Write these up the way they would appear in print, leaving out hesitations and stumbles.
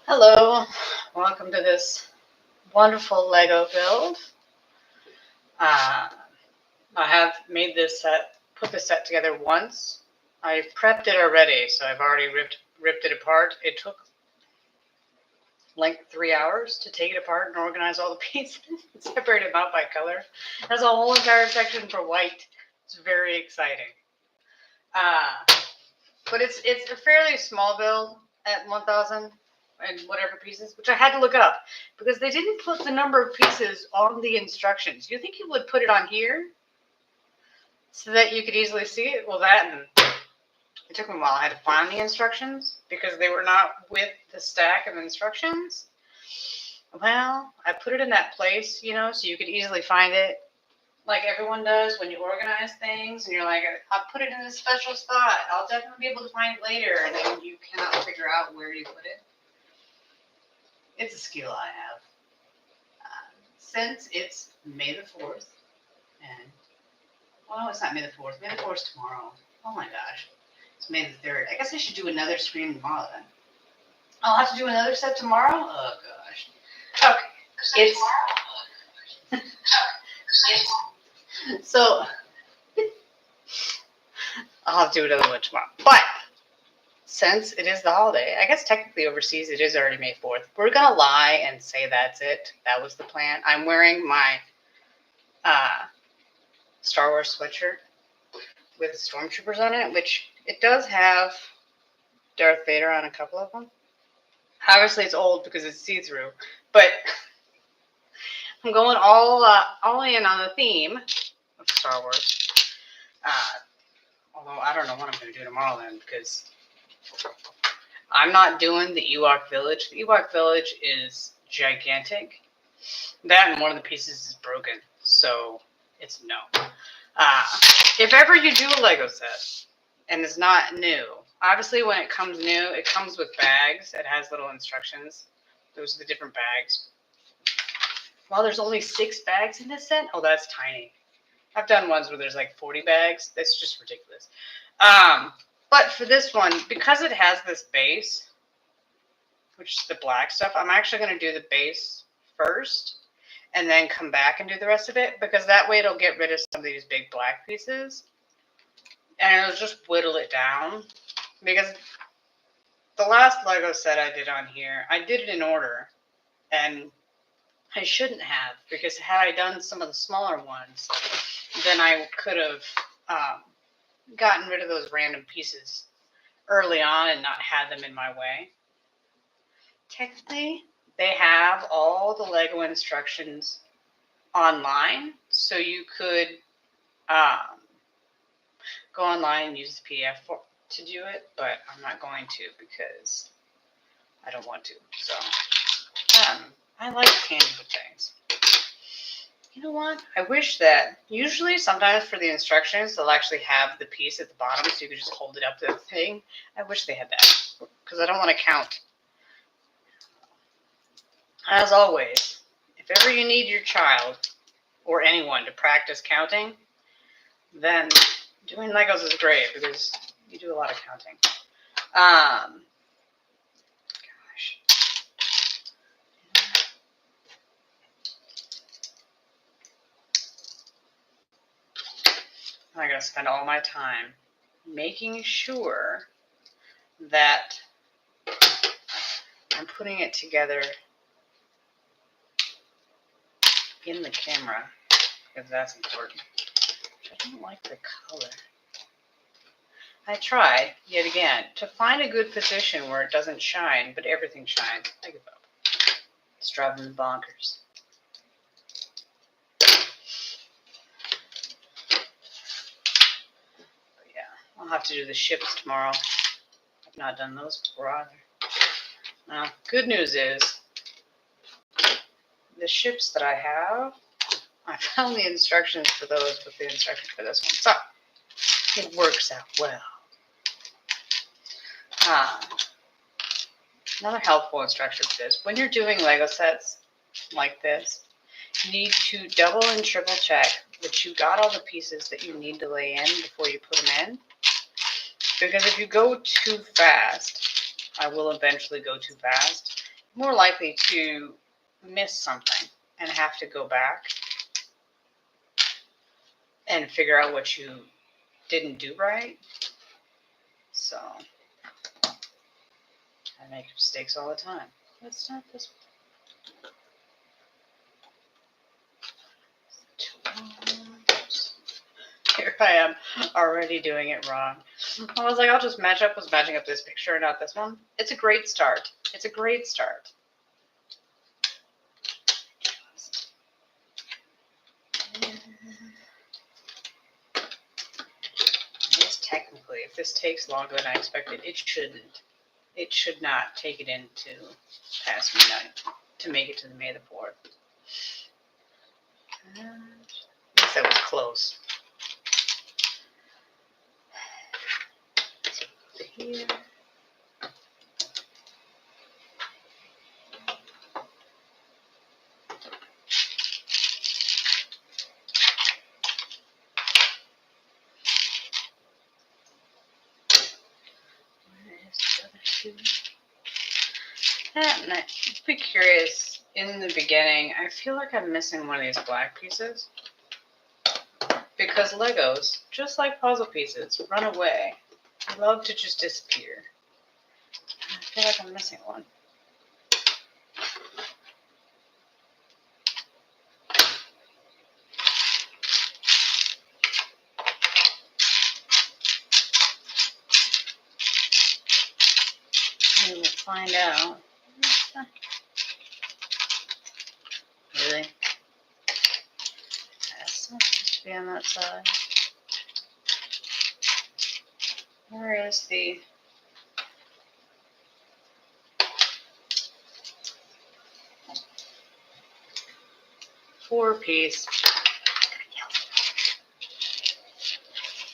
Hello, welcome to this wonderful Lego build. I have made this set, put this set together once. I prepped it already, so I've already ripped it apart. It took like 3 hours to take it apart and organize all the pieces and separate them out by color. There's a whole entire section for white. It's very exciting. But it's a fairly small build at 1,000 and whatever pieces, which I had to look up because they didn't put the number of pieces on the instructions. You think you would put it on here so that you could easily see it? Well, and it took me a while. I had to find the instructions because they were not with the stack of instructions. Well, I put it in that place, so you could easily find it, like everyone does when you organize things, and you're like, I'll put it in a special spot. I'll definitely be able to find it later, and then you cannot figure out where you put it. It's a skill I have. Since it's May the 4th, and, well, it's not May the 4th. May the 4th is tomorrow. Oh my gosh. It's May the 3rd. I guess I should do another stream tomorrow then. I'll have to do another set tomorrow? Oh gosh. Okay. So, I'll have to do another one tomorrow. But, since it is the holiday, I guess technically overseas it is already May 4th. We're going to lie and say that's it. That was the plan. I'm wearing my Star Wars sweatshirt with stormtroopers on it, which it does have Darth Vader on a couple of them. Obviously it's old because it's see-through, but I'm going all in on the theme of Star Wars. Although I don't know what I'm going to do tomorrow then, because I'm not doing the Ewok Village. The Ewok Village is gigantic. That and one of the pieces is broken, so it's no. If ever you do a Lego set and it's not new, obviously when it comes new, it comes with bags. It has little instructions. Those are the different bags. Well, there's only 6 bags in this set. Oh, that's tiny. I've done ones where there's like 40 bags. That's just ridiculous. But for this one, because it has this base, which is the black stuff, I'm actually going to do the base first and then come back and do the rest of it, because that way it'll get rid of some of these big black pieces and it'll just whittle it down. Because the last Lego set I did on here, I did it in order, and I shouldn't have, because had I done some of the smaller ones, then I could have gotten rid of those random pieces early on and not had them in my way. Technically, they have all the Lego instructions online, so you could go online and use the PDF to do it, but I'm not going to because I don't want to. So, I like tangible things. You know what? I wish that, usually sometimes for the instructions, they'll actually have the piece at the bottom so you can just hold it up to the thing. I wish they had that, because I don't want to count. As always, if ever you need your child or anyone to practice counting, then doing Legos is great because you do a lot of counting. Gosh. I gotta spend all my time making sure that I'm putting it together in the camera, because that's important. I don't like the color. I tried, yet again, to find a good position where it doesn't shine, but everything shines. I give up. It's driving me bonkers. But yeah, I'll have to do the ships tomorrow. I've not done those before either. Now, good news is, the ships that I have, I found the instructions for those with the instructions for this one. So, it works out well. Another helpful instruction for this, when you're doing Lego sets like this, you need to double and triple check that you got all the pieces that you need to lay in before you put them in. Because if you go too fast, I will eventually go too fast, more likely to miss something and have to go back and figure out what you didn't do right. So I make mistakes all the time. Let's start this one. Here I am already doing it wrong. I was like, I'll just matching up this picture and not this one. It's a great start. It's a great start. Technically, if this takes longer than I expected, it shouldn't. It should not take it into past midnight to make it to the May the 4th. I guess that was close. Here. And I'd be curious, in the beginning, I feel like I'm missing one of these black pieces. Because Legos, just like puzzle pieces, run away. They love to just disappear. I feel like I'm missing one. We will find out. Really? That's not supposed to be on that side. Where is the... four-piece?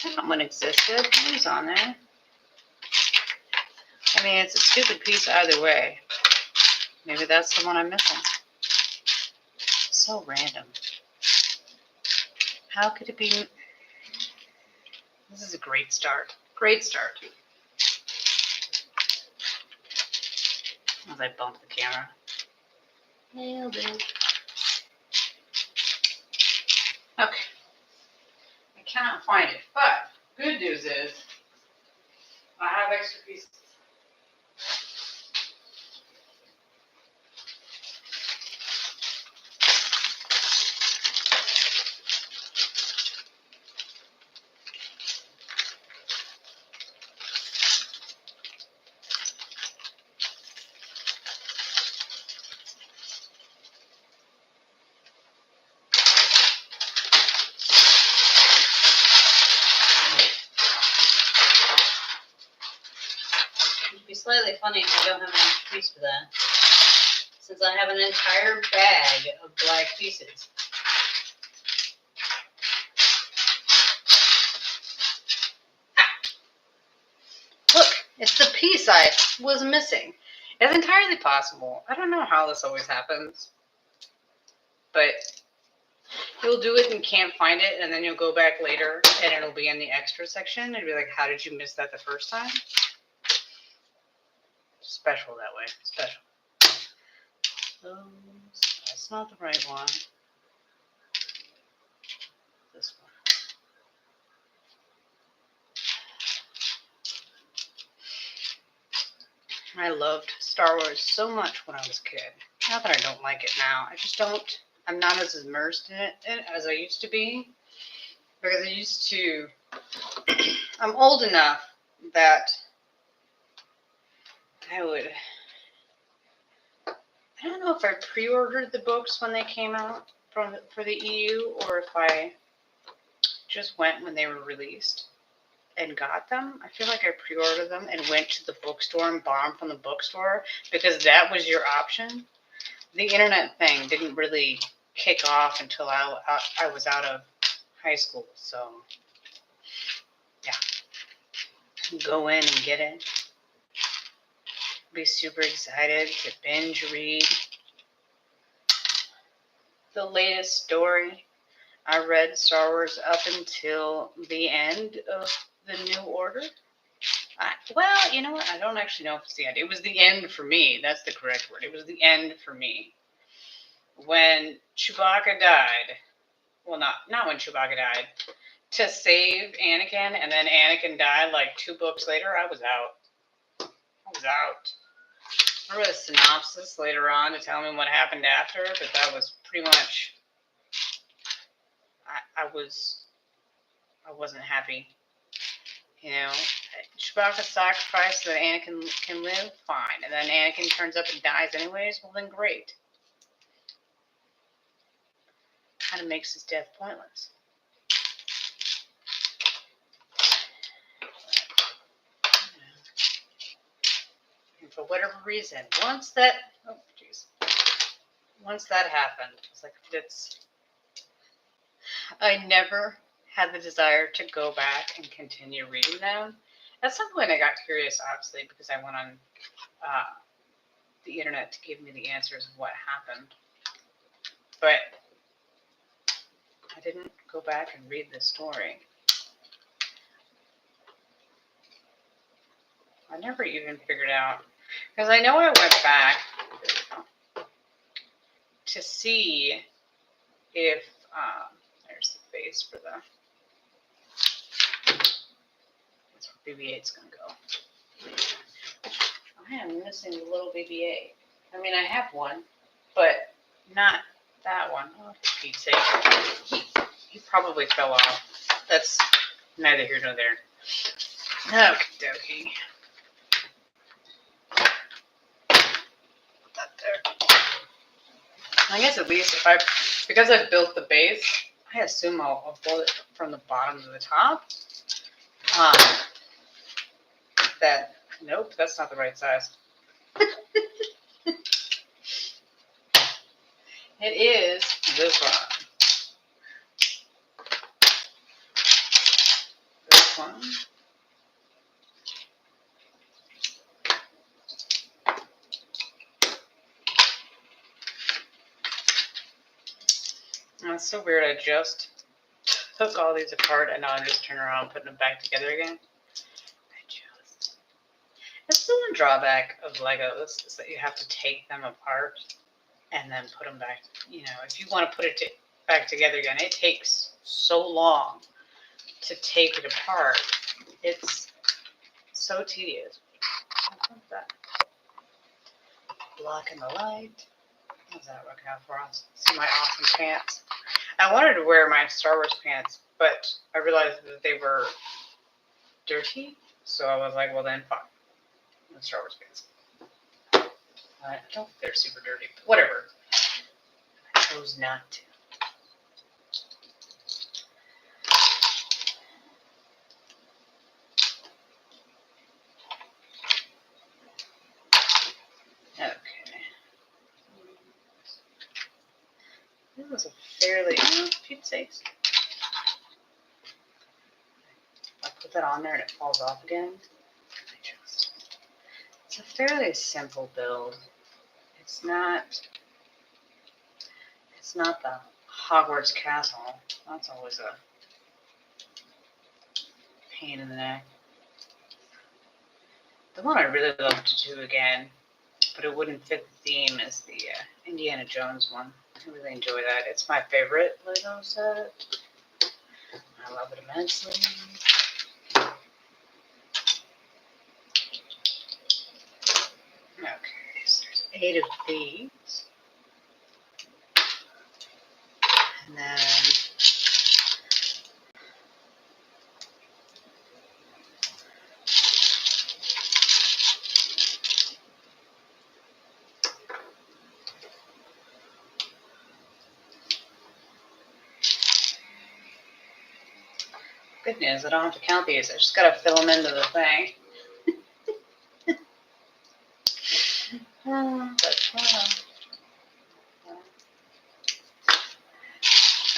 That one existed. It was on there. I mean, it's a stupid piece either way. Maybe that's the one I'm missing. So random. How could it be? This is a great start. Great start. As I bump the camera. Nailed it. Okay. I cannot find it, but good news is I have extra pieces. It'd be slightly funny if I don't have enough piece for that, since I have an entire bag of black pieces. Look, it's the piece I was missing. It's entirely possible. I don't know how this always happens, but you'll do it and can't find it, and then you'll go back later, and it'll be in the extra section, and be like, how did you miss that the first time? Special that way. Special. That's not the right one. This one. I loved Star Wars so much when I was a kid. Not that I don't like it now. I just don't. I'm not as immersed in it as I used to be. Because I used to. I'm old enough that I would. I don't know if I pre-ordered the books when they came out for the EU, or if I just went when they were released and got them. I feel like I pre-ordered them and went to the bookstore and bought them from the bookstore because that was your option. The internet thing didn't really kick off until I was out of high school. So, yeah. Go in and get it. Be super excited to binge read the latest story I read Star Wars up until the end of the New Order. Well, you know what? I don't actually know if it's the end. It was the end for me. That's the correct word. It was the end for me. When Chewbacca died, well, not when Chewbacca died, to save Anakin, and then Anakin died like 2 books later, I was out. I read a synopsis later on to tell me what happened after, but that was pretty much, I wasn't happy. You know, Chewbacca sacrificed so that Anakin can live, fine. And then Anakin turns up and dies anyways, well then great. Kind of makes his death pointless. And for whatever reason, once that happened, it's like I never had the desire to go back and continue reading them. At some point, I got curious, obviously, because I went on the internet to give me the answers of what happened. But I didn't go back and read the story. I never even figured out, because I know I went back to see if, there's the base for that's where BB-8's going to go. I am missing the little BB-8. I mean, I have one, but not that one. Oh, for Pete's sake. He probably fell off. That's neither here nor there. Okie dokie. That there. I guess at least because I've built the base, I assume I'll build it from the bottom to the top. Nope, that's not the right size. It is this one. This one. That's so weird. I just took all these apart and now I'm just turning around and putting them back together again. That's the one drawback of Legos, is that you have to take them apart and then put them back. You know, if you want to put it back together again, it takes so long to take it apart. It's so tedious. What's that? Blocking the light. How's that working out for us? See my awesome pants. I wanted to wear my Star Wars pants, but I realized that they were dirty, so I was like, well then, fine. Star Wars pants. I don't think they're super dirty, but whatever. I chose not to. Okay. This was a fairly, Pete's sakes. I put that on there and it falls off again. It's a fairly simple build. It's not the Hogwarts castle. That's always a pain in the neck. The one I really love to do again, but it wouldn't fit the theme, is the Indiana Jones one. I really enjoy that. It's my favorite Lego set. I love it immensely. Okay, so there's 8 of these. And then good news, I don't have to count these. I just gotta fill them into the thing. But I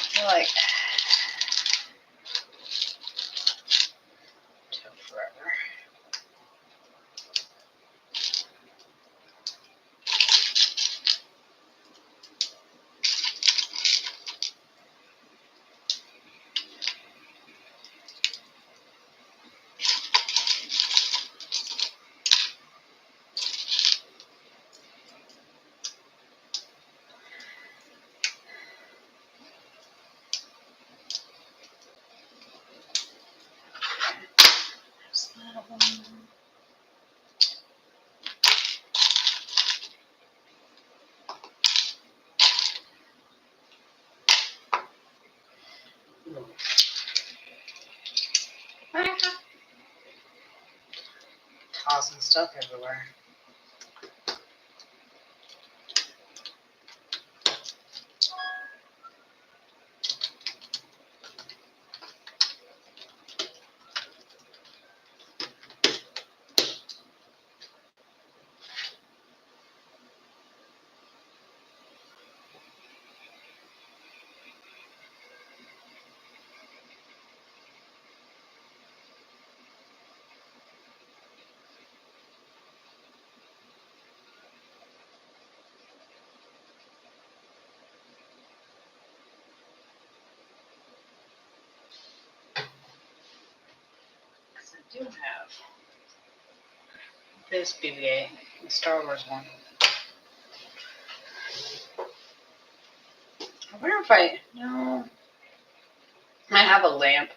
feel like it took forever. Tossing stuff everywhere. I do have this BB-8, the Star Wars one. I wonder if I have a lamp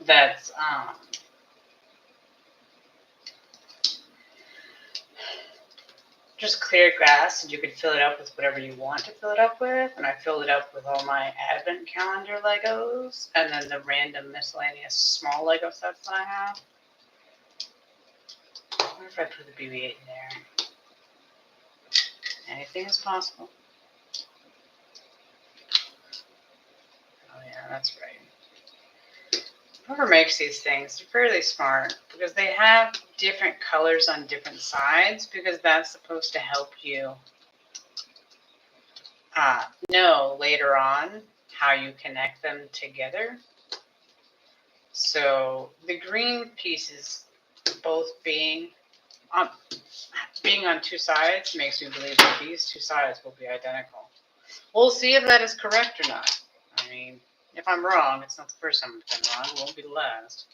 that's just clear glass, and you could fill it up with whatever you want to fill it up with. And I filled it up with all my advent calendar Legos, and then the random miscellaneous small Lego sets that I have. I wonder if I put the BB-8 in there. Anything is possible. Oh yeah, that's right. Whoever makes these things, they're fairly smart, because they have different colors on different sides, because that's supposed to help you know later on how you connect them together. So the green pieces both being on two sides makes me believe that these two sides will be identical. We'll see if that is correct or not. I mean, if I'm wrong, it's not the first time I've been wrong. It won't be the last.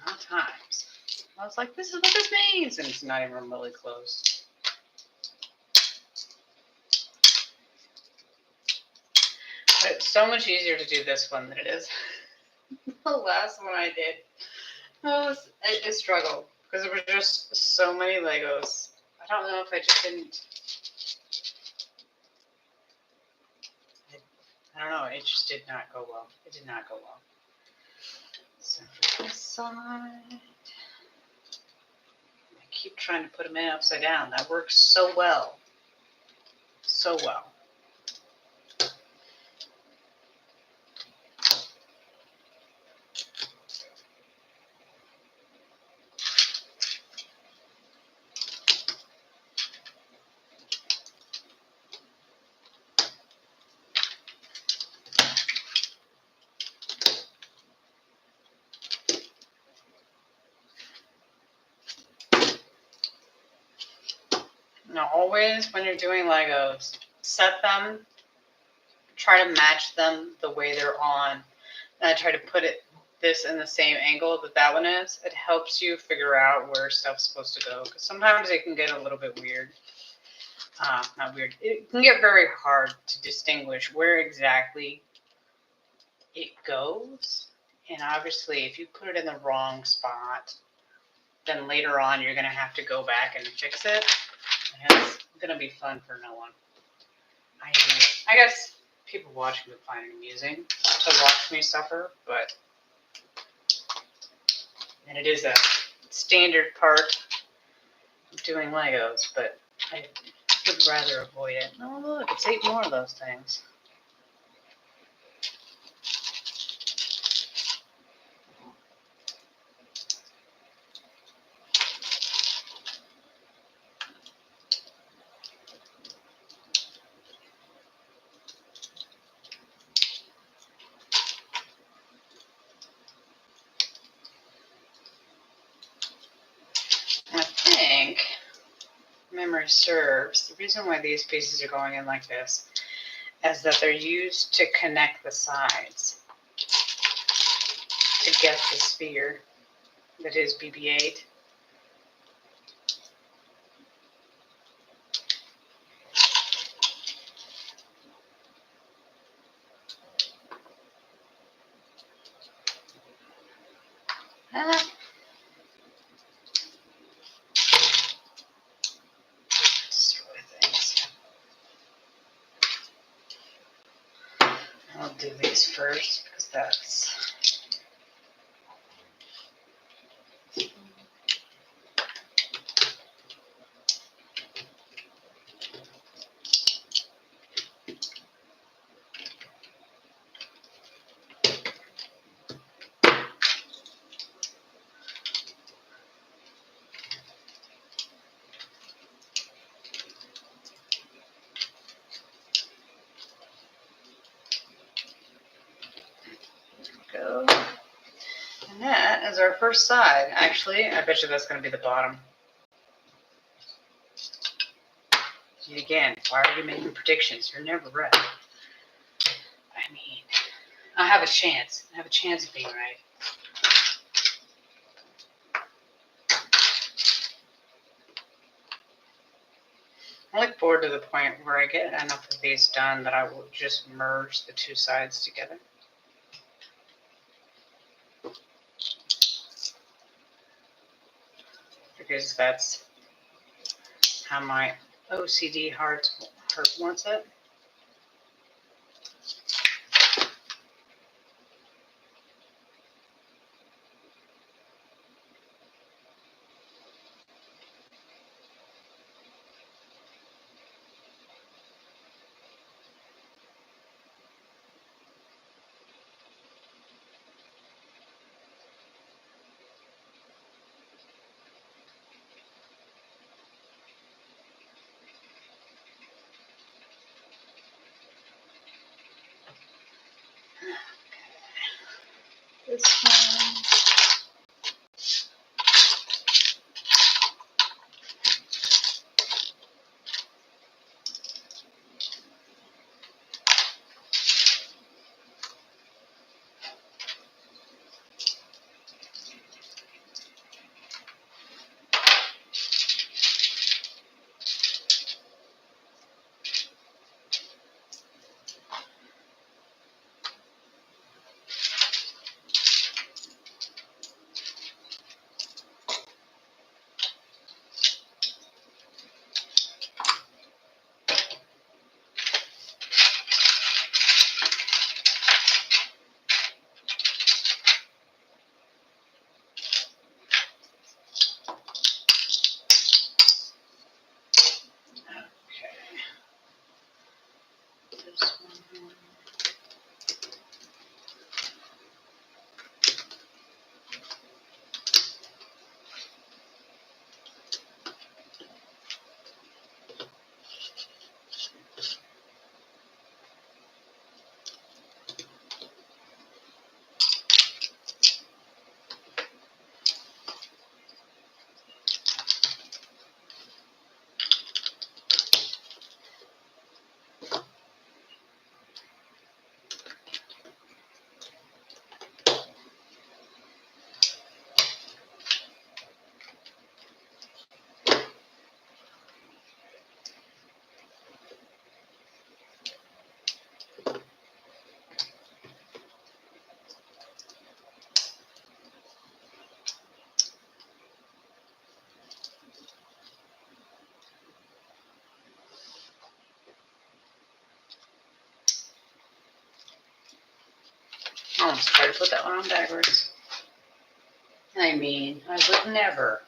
Not times. I was like, this is what this means, and it's not even remotely close. But it's so much easier to do this one than it is the last one I did. It was a struggle because there were just so many Legos. I don't know if I just didn't. I don't know. It just did not go well. It did not go well. So for this side, I keep trying to put them in upside down. That works so well. So well. Now, always when you're doing Legos, set them, try to match them the way they're on. And I try to put this in the same angle that one is. It helps you figure out where stuff's supposed to go. Because sometimes it can get a little bit weird. Not weird. It can get very hard to distinguish where exactly it goes. And obviously, if you put it in the wrong spot, then later on you're going to have to go back and fix it. And it's going to be fun for no one. I guess people watching would find it amusing to watch me suffer, and it is a standard part of doing Legos, but I would rather avoid it. Oh, look, it's 8 more of those things. I think, memory serves, the reason why these pieces are going in like this is that they're used to connect the sides to get the sphere that is BB-8. Ah. Destroy things. I'll do these first because that's. Go. And that is our first side. Actually, I bet you that's going to be the bottom. Again, why are you making predictions? You're never right. I mean, I have a chance. I have a chance of being right. I look forward to the point where I get enough of these done that I will just merge the two sides together. Because that's how my OCD heart wants it. This one. I almost tried to put that one on backwards. I mean, I would never.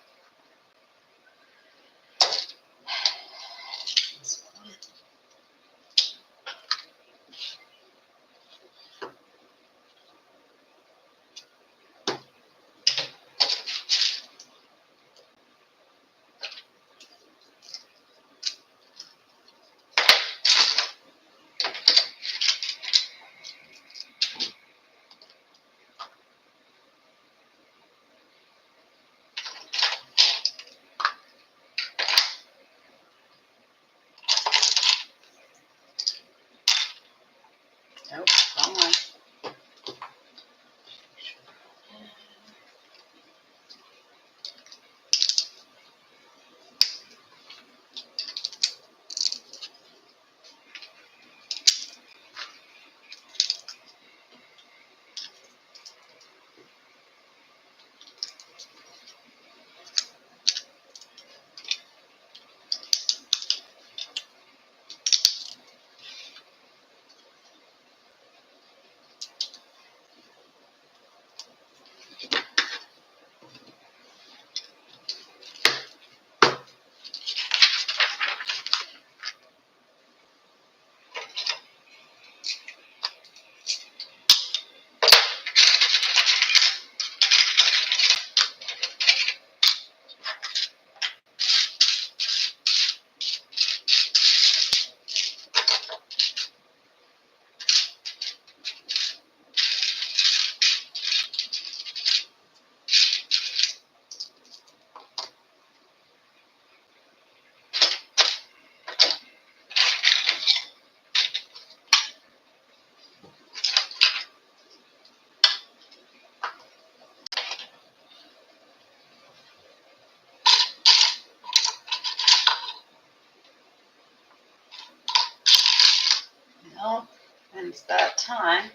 that time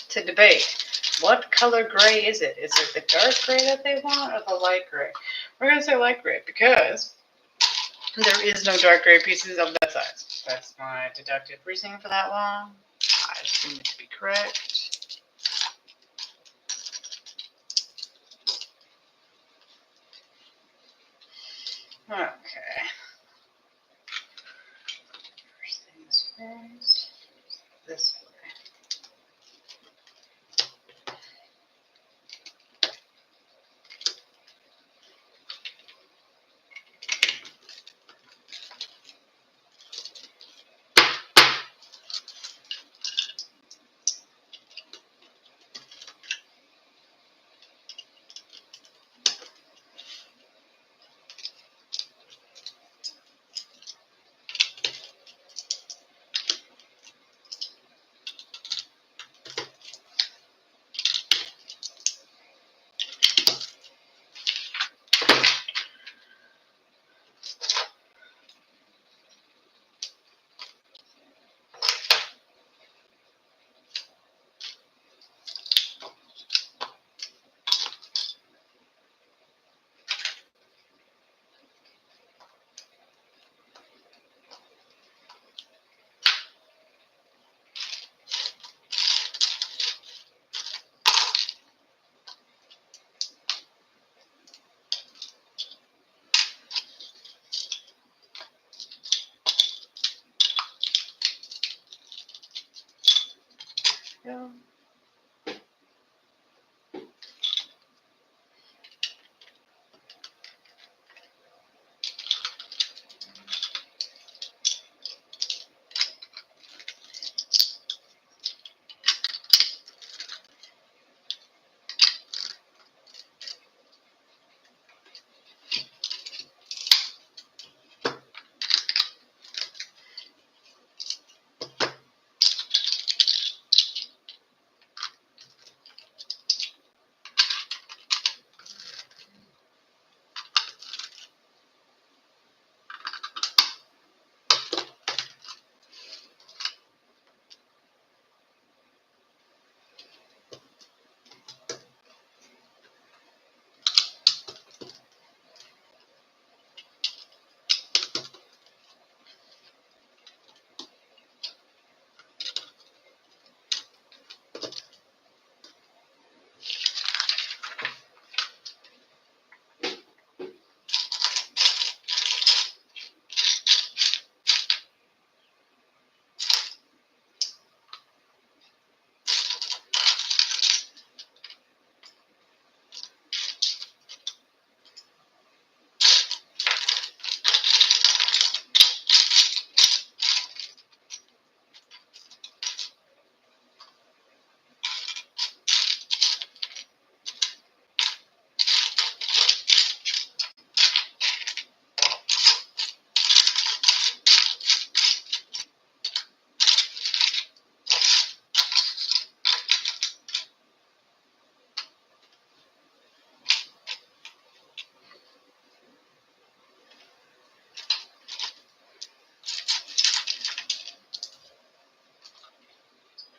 to debate. What color gray is it? Is it the dark gray that they want or the light gray? We're going to say light gray because there is no dark gray pieces of that size. That's my deductive reasoning for that one. I assume it to be correct. Okay. First things first. This way. Yeah.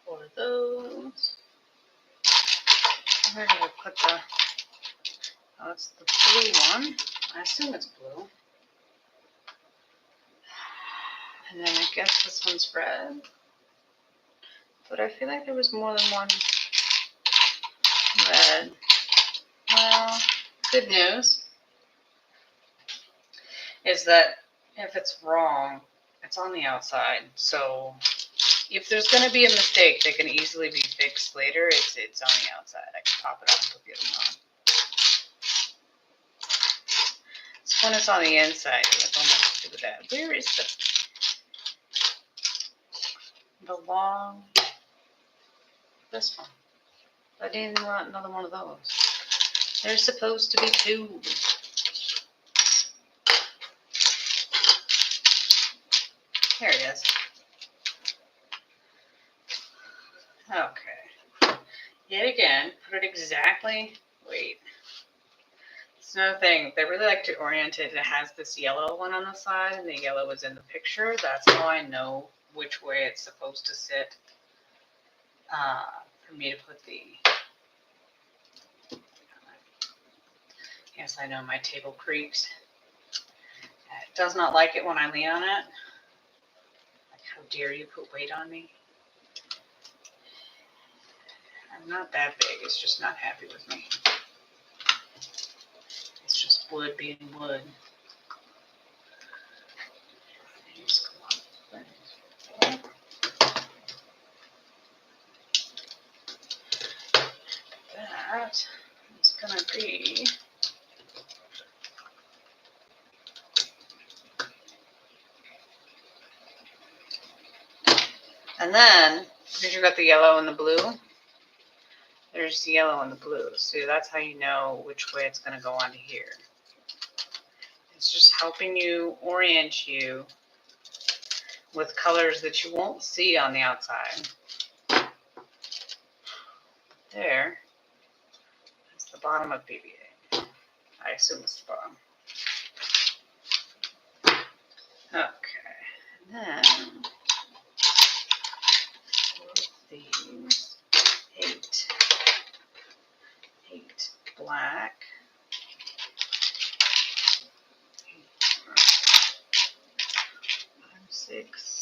For those. Where did I put the... Oh, it's the blue one. I assume it's blue. And then I guess this one's red. But I feel like there was more than one red. Well, good news is that if it's wrong, it's on the outside. So if there's going to be a mistake that can easily be fixed later, it's on the outside. I can pop it out and put the other one on. This one is on the inside. I don't know what to do with that. Where is the long? This one. I didn't want another one of those. There's supposed to be two. There it is. Okay. Yet again, put it exactly. Wait. It's another thing. They really like to orient it. It has this yellow one on the side, and the yellow is in the picture. That's how I know which way it's supposed to sit for me to put the. Yes, I know my table creaks. It does not like it when I lean on it. Like, how dare you put weight on me? I'm not that big. It's just not happy with me. It's just wood being wood. That is going to be. And then, because you got the yellow and the blue, there's the yellow and the blue. So that's how you know which way it's going to go onto here. It's just helping you orient you with colors that you won't see on the outside. There. That's the bottom of BB-8. I assume it's the bottom. Okay. And then these 8 black, 5, 6.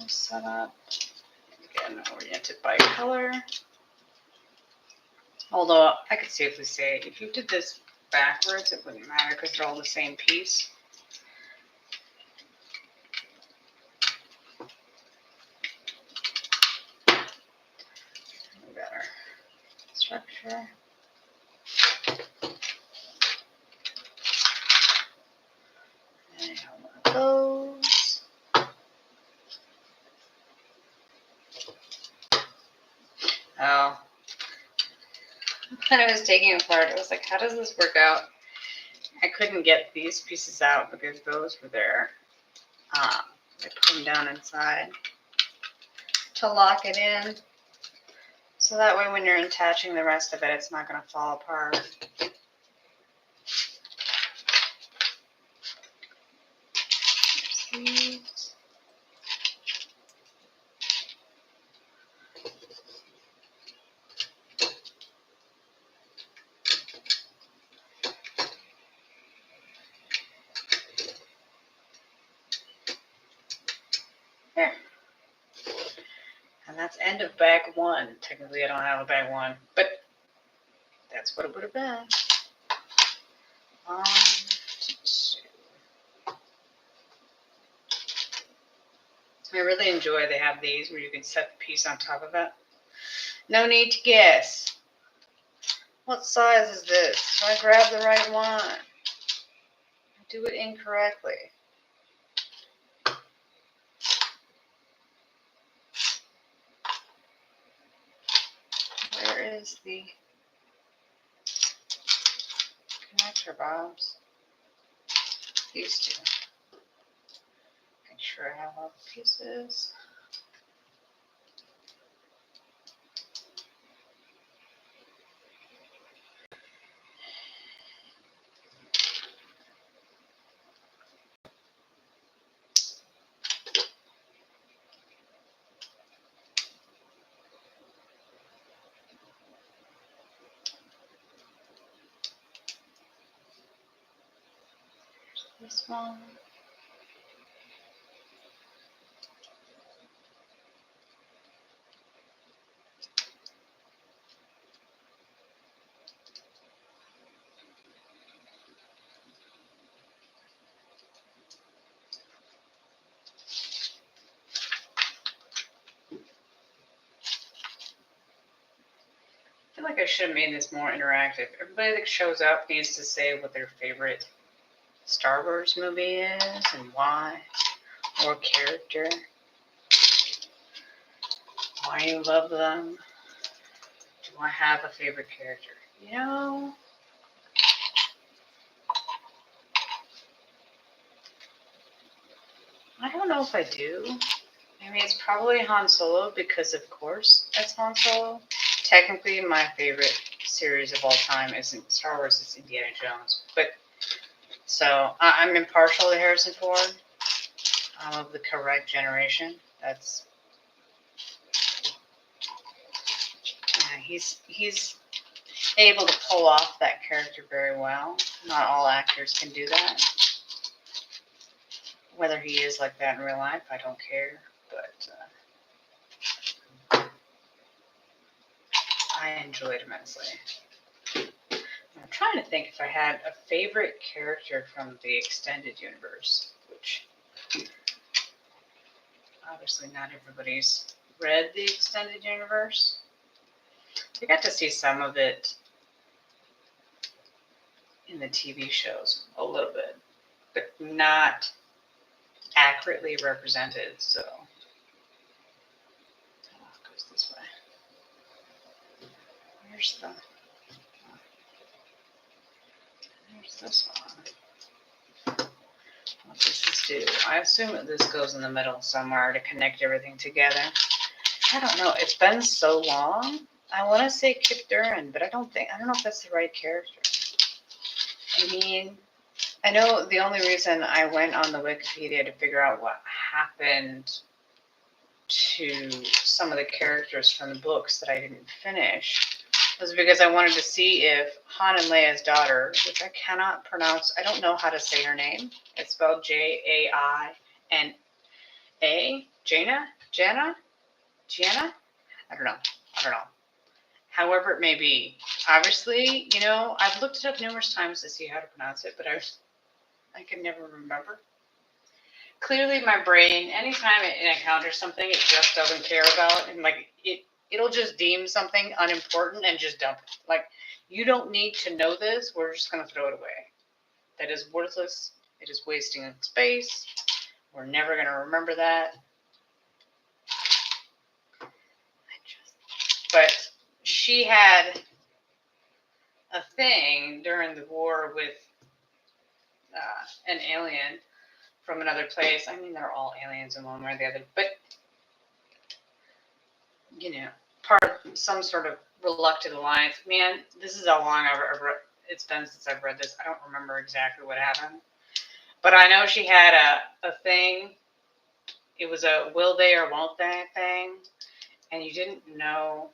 Set up. Again, oriented by color. Although I could safely say if you did this backwards, it wouldn't matter because they're all the same piece. We got our structure. And one of those. Oh. When I was taking it apart, I was like, how does this work out? I couldn't get these pieces out because those were there. I put them down inside to lock it in. So that way when you're attaching the rest of it, it's not going to fall apart. There. And that's end of bag 1. Technically, I don't have a bag 1, but that's what it would have been. 1, 2. I really enjoy they have these where you can set the piece on top of it. No need to guess. What size is this? Do I grab the right one? I do it incorrectly. Where is the connector bobs? These two. Make sure I have all the pieces. This one. I feel like I should have made this more interactive. Everybody that shows up needs to say what their favorite Star Wars movie is and why, or character, why you love them. Do I have a favorite character? You know, I don't know if I do. I mean, it's probably Han Solo because, of course, it's Han Solo. Technically, my favorite series of all time isn't Star Wars, it's Indiana Jones. But so I'm impartial to Harrison Ford. I'm of the correct generation. That's he's able to pull off that character very well. Not all actors can do that. Whether he is like that in real life, I don't care. But I enjoyed immensely. I'm trying to think if I had a favorite character from the extended universe, which obviously not everybody's read the extended universe. I got to see some of it in the TV shows, a little bit, but not accurately represented, so it goes this way. There's this one. What does this do? I assume that this goes in the middle somewhere to connect everything together. I don't know. It's been so long. I want to say Kip Duran, but I don't know if that's the right character. I mean, I know the only reason I went on the Wikipedia to figure out what happened to some of the characters from the books that I didn't finish was because I wanted to see if Han and Leia's daughter, which I cannot pronounce, I don't know how to say her name. It's spelled J-A-I-N-A. Jaina? I don't know. However it may be. Obviously, I've looked it up numerous times to see how to pronounce it, but I can never remember. Clearly, my brain, anytime it encounters something it just doesn't care about, and it'll just deem something unimportant and just dump it. Like, you don't need to know this. We're just going to throw it away. That is worthless. It is wasting space. We're never going to remember that. But she had a thing during the war with an alien from another place. I mean, they're all aliens in one way or the other. But, part of some sort of reluctant alliance. Man, this is how long it's been since I've read this. I don't remember exactly what happened. But I know she had a thing. It was a will they or won't they thing. And you didn't know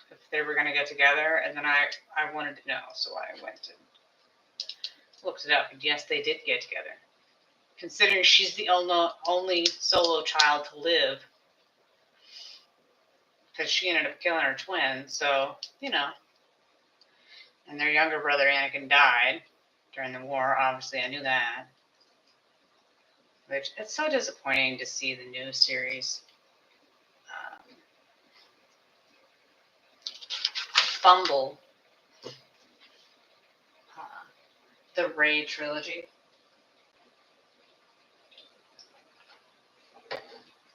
if they were going to get together. And then I wanted to know. So I went and looked it up. And yes, they did get together. Considering she's the only solo child to live. Because she ended up killing her twin. So, And their younger brother, Anakin, died during the war. Obviously, I knew that. Which, it's so disappointing to see the new series fumble the Rey trilogy.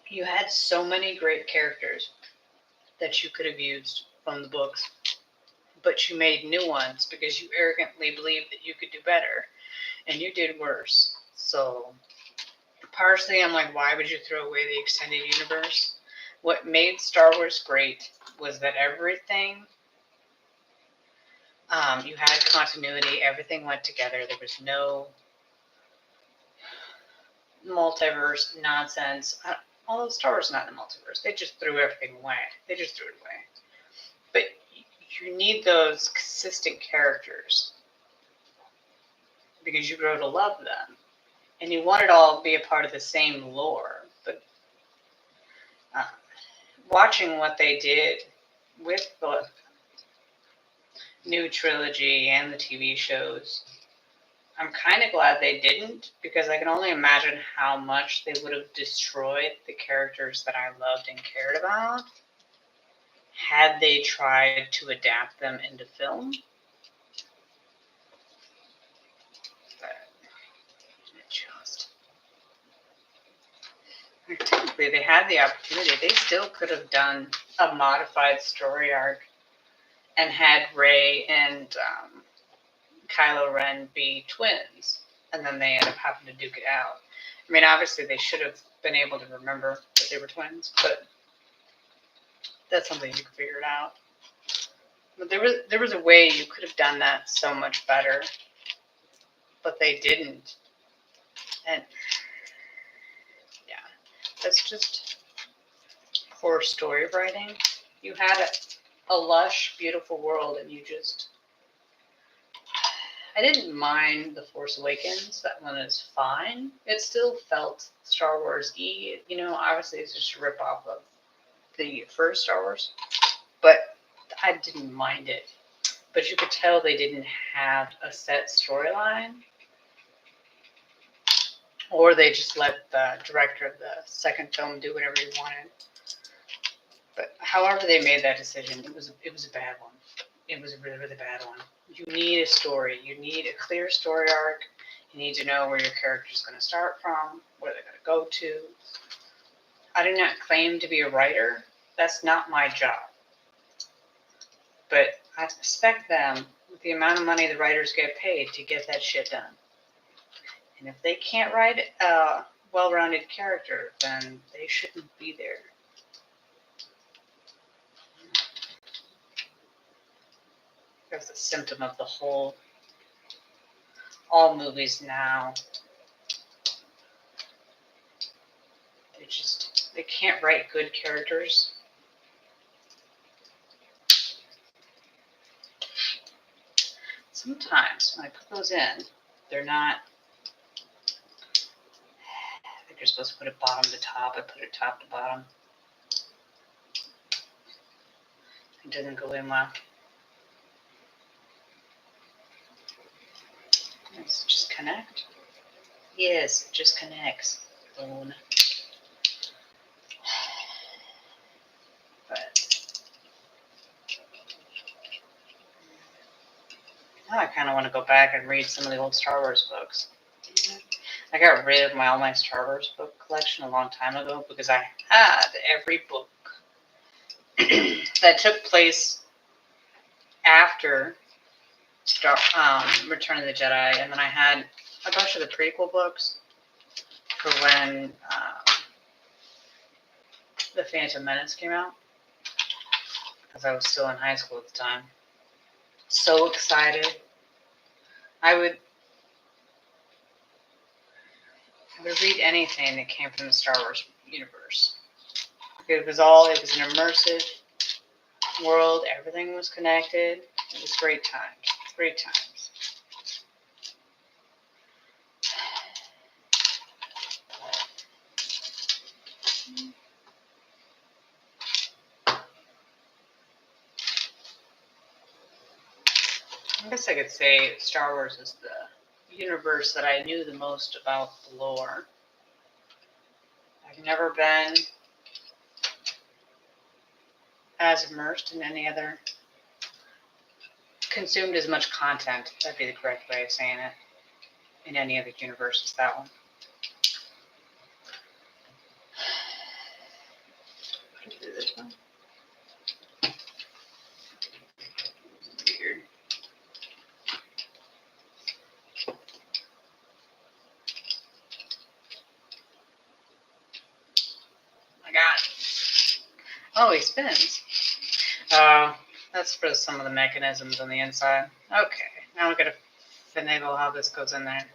You had so many great characters that you could have used from the books, but you made new ones because you arrogantly believed that you could do better, and you did worse. So, partially, I'm like, why would you throw away the extended universe? What made Star Wars great was that everything, you had continuity, everything went together. There was no multiverse nonsense. Although Star Wars is not in the multiverse, they just threw everything away. They just threw it away. But you need those consistent characters. because you grow to love them. And you want it all to be a part of the same lore. But watching what they did with the new trilogy and the TV shows, I'm kind of glad they didn't, because I can only imagine how much they would have destroyed the characters that I loved and cared about had they tried to adapt them into film. Technically, they had the opportunity. They still could have done a modified story arc and had Rey and Kylo Ren be twins, and then they end up having to duke it out. I mean, obviously, they should have been able to remember that they were twins, but that's something you can figure it out. But there was a way you could have done that so much better, but they didn't. And yeah, that's just poor story writing. You had a lush, beautiful world, and you just... I didn't mind The Force Awakens. That one is fine. It still felt Star Wars-y. You know, obviously it's just a rip-off of the first Star Wars. But I didn't mind it. But you could tell they didn't have a set storyline. Or they just let the director of the second film do whatever he wanted. But however they made that decision, it was a bad one. It was a really, really bad one. You need a story. You need a clear story arc. You need to know where your character is going to start from, where they're going to go to. I do not claim to be a writer. That's not my job. But I expect them, with the amount of money the writers get paid, to get that shit done. And if they can't write a well-rounded character, then they shouldn't be there. That's a symptom of the whole... all movies now. They can't write good characters. Sometimes when I put those in, they're not... I think you're supposed to put it bottom to top. I put it top to bottom. It doesn't go in well. Does it just connect? Yes, it just connects. Bone. But now I kind of want to go back and read some of the old Star Wars books. I got rid of all my Star Wars book collection a long time ago because I had every book that took place after Return of the Jedi, and then I had a bunch of the prequel books for when The Phantom Menace came out, because I was still in high school at the time. So excited. I would read anything that came from the Star Wars universe. It was an immersive world. Everything was connected. It was great times. Great times. I guess I could say Star Wars is the universe that I knew the most about the lore. I've never been as immersed in any other, consumed as much content, that'd be the correct way of saying it, in any other universe as that one. Do this one. Weird. My God. Oh, he spins. That's for some of the mechanisms on the inside. Okay, now we're going to finagle how this goes in there.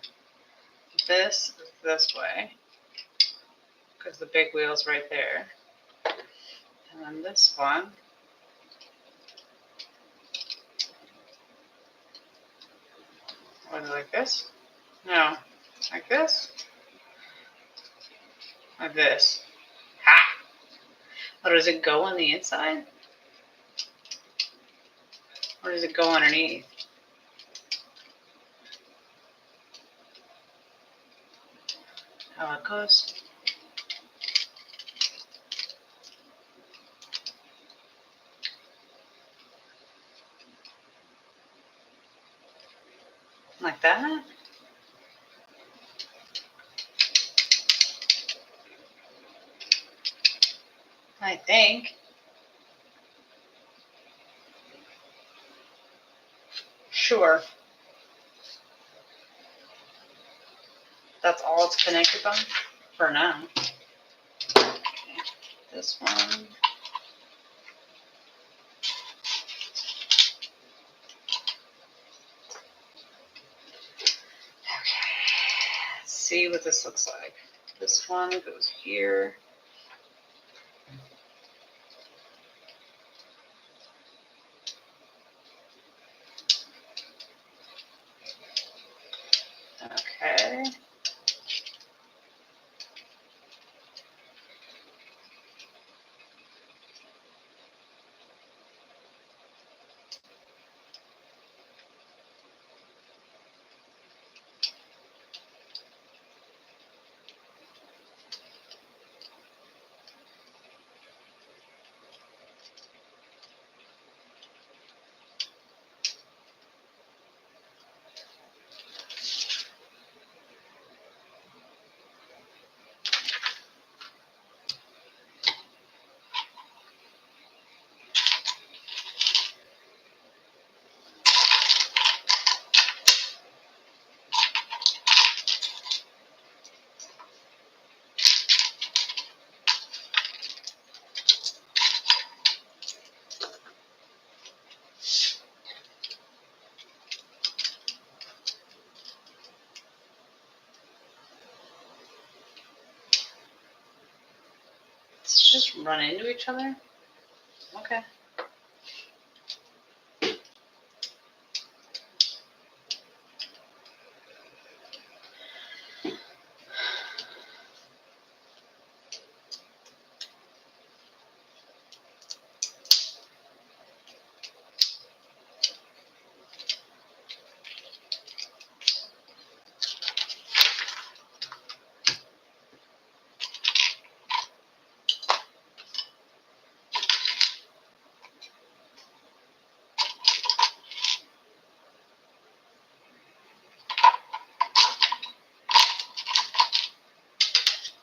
This is this way, because the big wheel's right there. And then this one, was it like this? No. Like this? Like this. Ha! Oh, does it go on the inside? Or does it go underneath? How it goes? Like that? I think. Sure. That's all it's connected by? For now. Okay. This one. Okay. Let's see what this looks like. This one goes here. Okay. Let's just run into each other. Okay.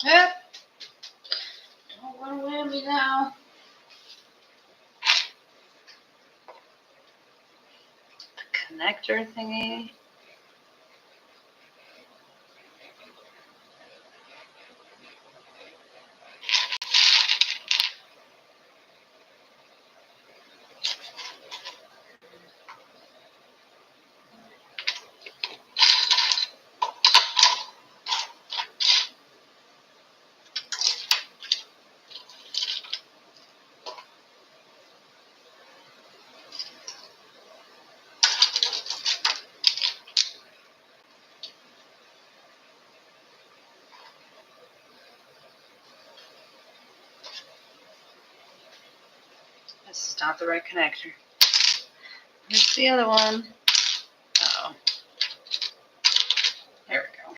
Yep. Don't run away with me now. The connector thingy. This is not the right connector. Here's the other one. Uh-oh. There we go.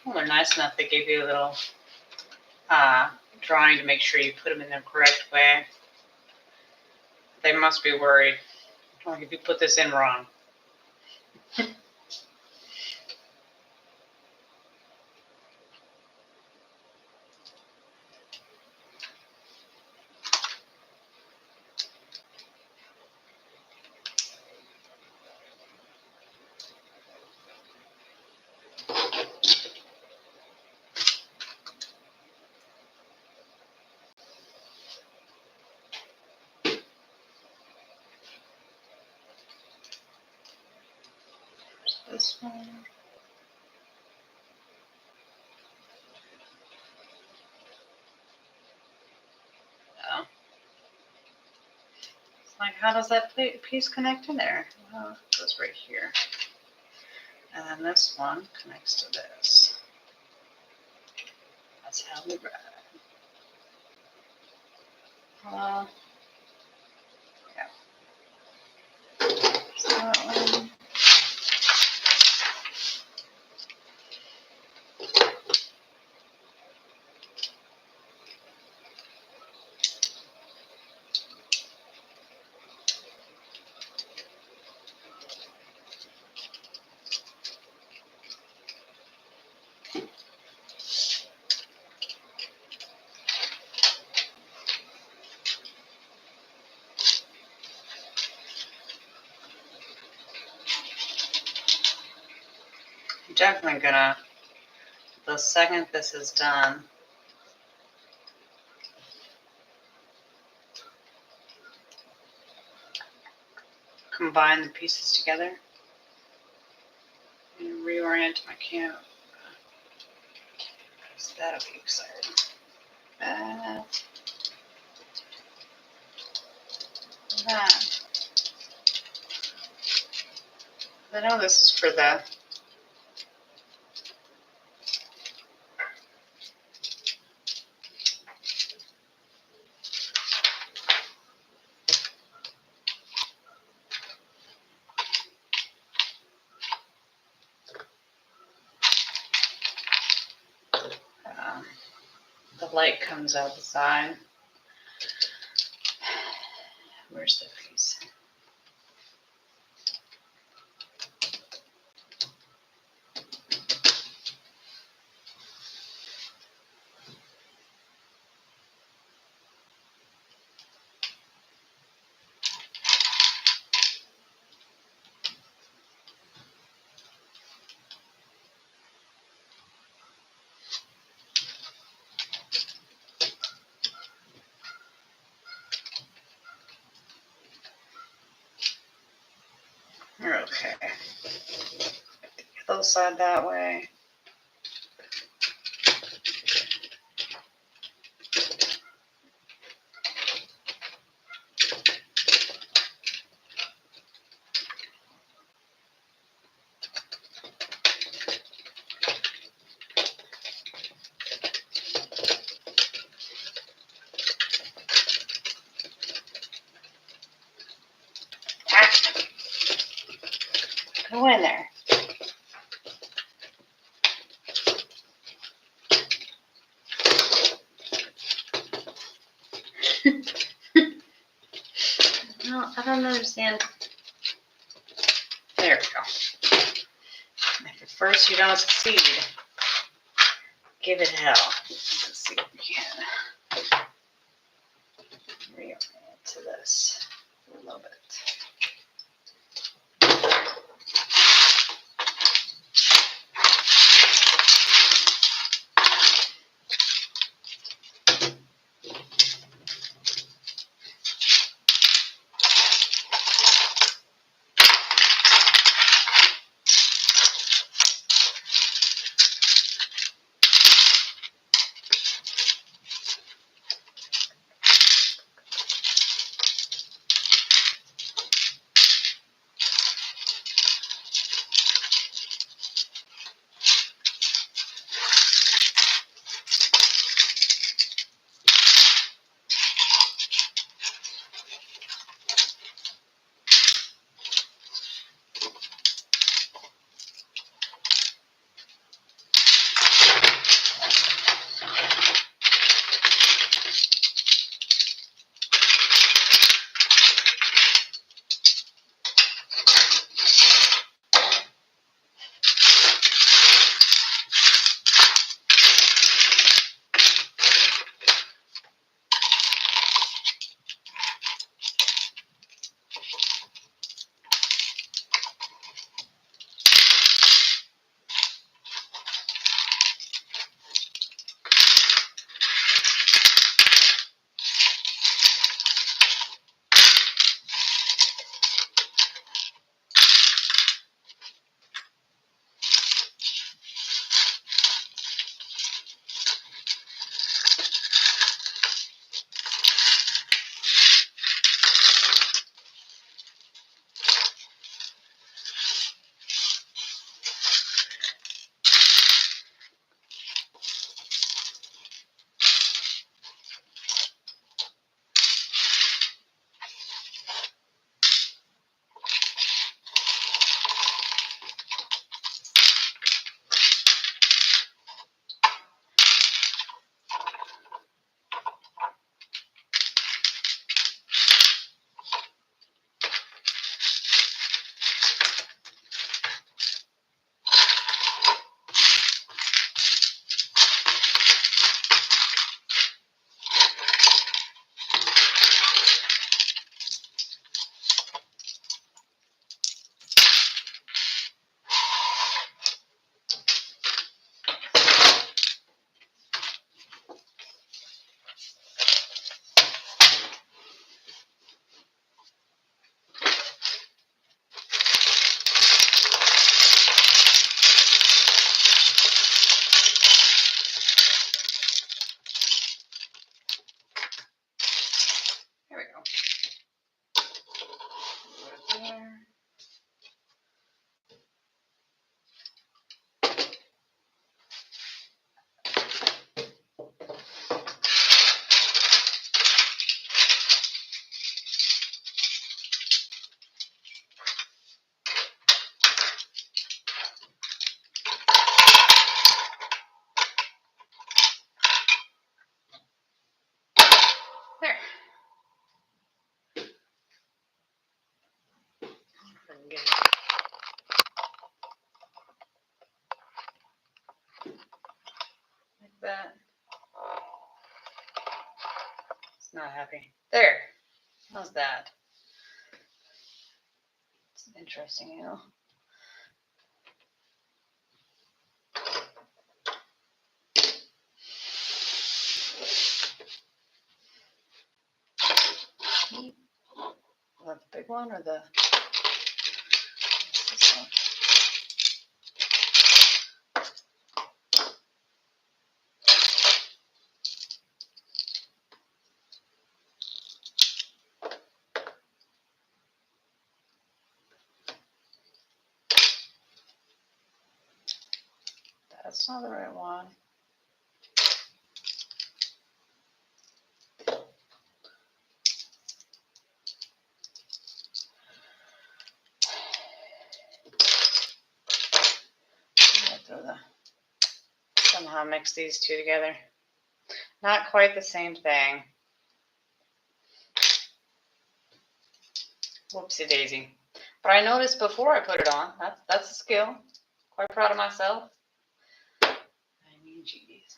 Well, they're nice enough. They gave you a little drawing to make sure you put them in the correct way. They must be worried. Like if you put this in wrong. This one. Like, how does that piece connect in there? Well, it goes right here. And then this one connects to this. That's how we ride. Yeah. So that one. I'm definitely gonna, the second this is done, combine the pieces together and reorient my camera. So that'll be exciting. That. I know this is for the light comes out the side. Where's the piece? Okay. The other side that way. Go in there. No, I don't understand. There we go. If at first you don't succeed, give it hell. Let's see if we can reorient to this a little bit. It's not happy. There. How's that? It's interesting, you know. Is that the big one or the? This one? That's not the right one. Somehow mix these two together. Not quite the same thing. Whoopsie daisy. But I noticed before I put it on. That's a skill. Quite proud of myself. I mean, geez.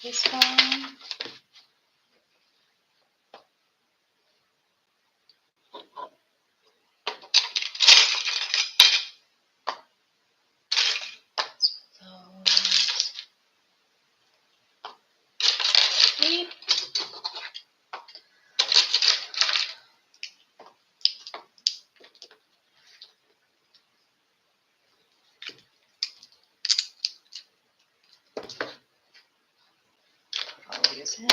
This one. Beep. All these in.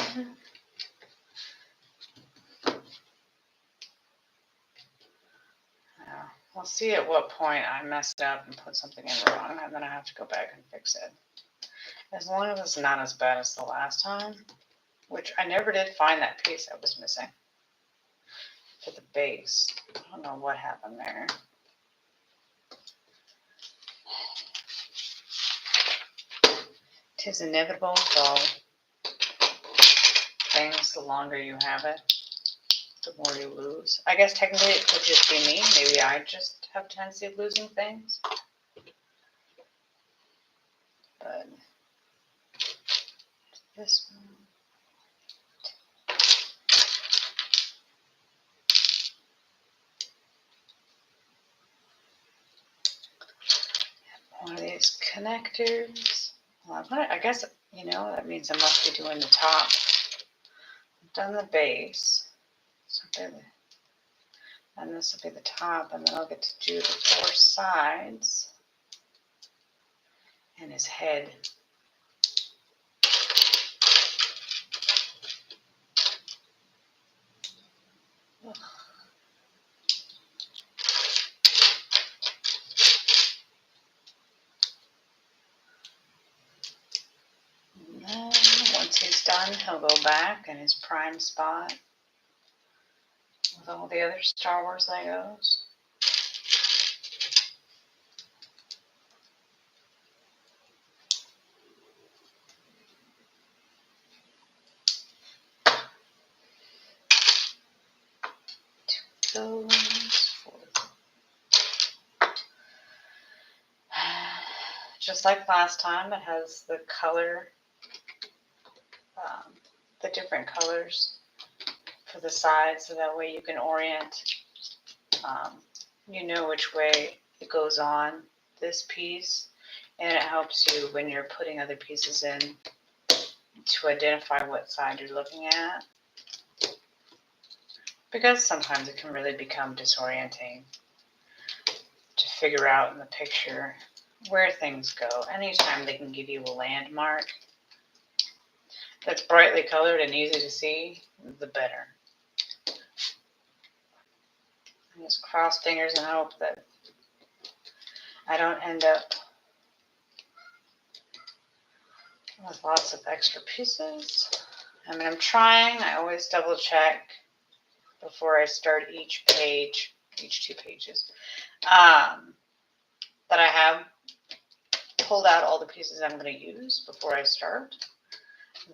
We'll see at what point I messed up and put something in wrong, and then I have to go back and fix it. As long as it's not as bad as the last time, which I never did find that piece I was missing for the base. I don't know what happened there. Tis inevitable with all things, the longer you have it, the more you lose. I guess technically it could just be me. Maybe I just have a tendency of losing things. But this one. One of these connectors. Well, I guess, you know, that means I must be doing the top. I've done the base. And this will be the top, and then I'll get to do the 4 sides and his head. Ugh. And then once he's done, he'll go back in his prime spot with all the other Star Wars Legos. Just like last time, it has the color, the different colors for the sides, so that way you can orient, you know which way it goes on this piece, and it helps you when you're putting other pieces in to identify what side you're looking at, because sometimes it can really become disorienting to figure out in the picture where things go. Anytime they can give you a landmark that's brightly colored and easy to see, the better. And just cross fingers and hope that I don't end up with lots of extra pieces. I mean, I'm trying. I always double check before I start each page, each 2 pages, that I have pulled out all the pieces I'm going to use before I start.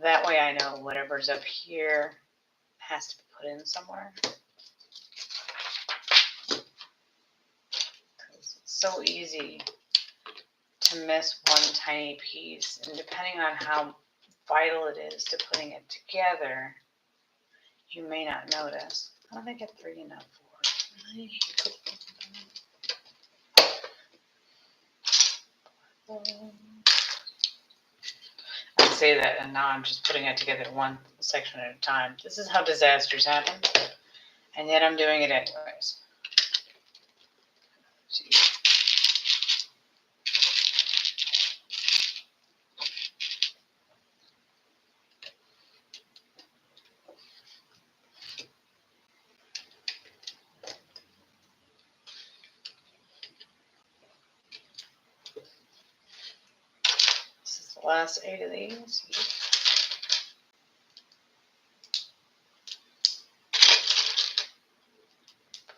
That way I know whatever's up here has to be put in somewhere. Because it's so easy to to miss one tiny piece, and depending on how vital it is to putting it together, you may not notice. I don't think I get 3 enough for really. I say that, and now I'm just putting it together one section at a time. This is how disasters happen, and yet I'm doing it anyways. This is the last 8 of these.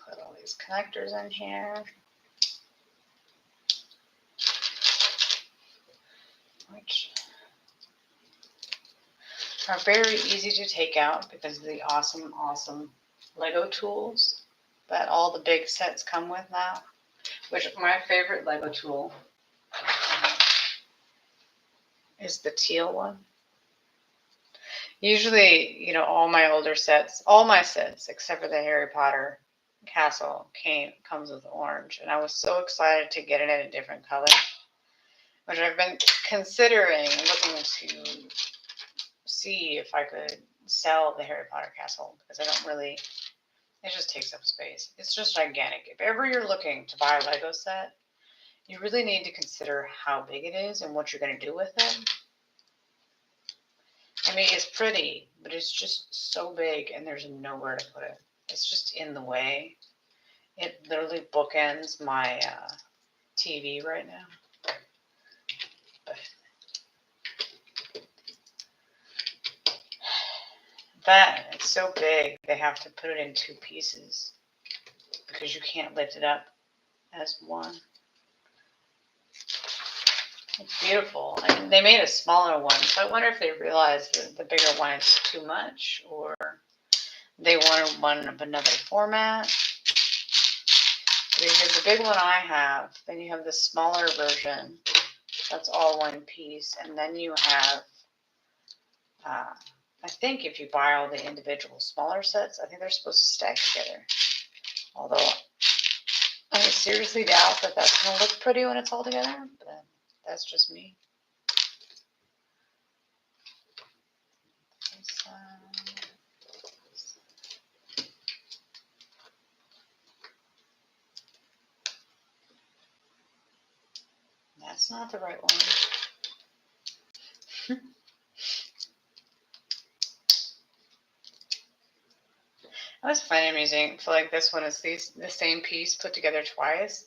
Put all these connectors in here. Which are very easy to take out because of the awesome Lego tools that all the big sets come with now. Which my favorite Lego tool is the teal one. Usually, you know, all my sets except for the Harry Potter castle comes with orange, and I was so excited to get it in a different color, which I've been considering looking to see if I could sell the Harry Potter castle, because it just takes up space. It's just gigantic. If ever you're looking to buy a Lego set, you really need to consider how big it is and what you're going to do with it. I mean, it's pretty, but it's just so big and there's nowhere to put it. It's just in the way. It literally bookends my TV right now. But it's so big, they have to put it in 2 pieces because you can't lift it up as one. It's beautiful. And they made a smaller one, so I wonder if they realized that the bigger one is too much, or they wanted one of another format. Because the big one I have, then you have the smaller version. That's all one piece, and then you have, I think if you buy all the individual smaller sets, I think they're supposed to stack together. Although I seriously doubt that that's going to look pretty when it's all together, but that's just me. That's not the right one. I was finding it amusing. I feel like this one is the same piece put together twice.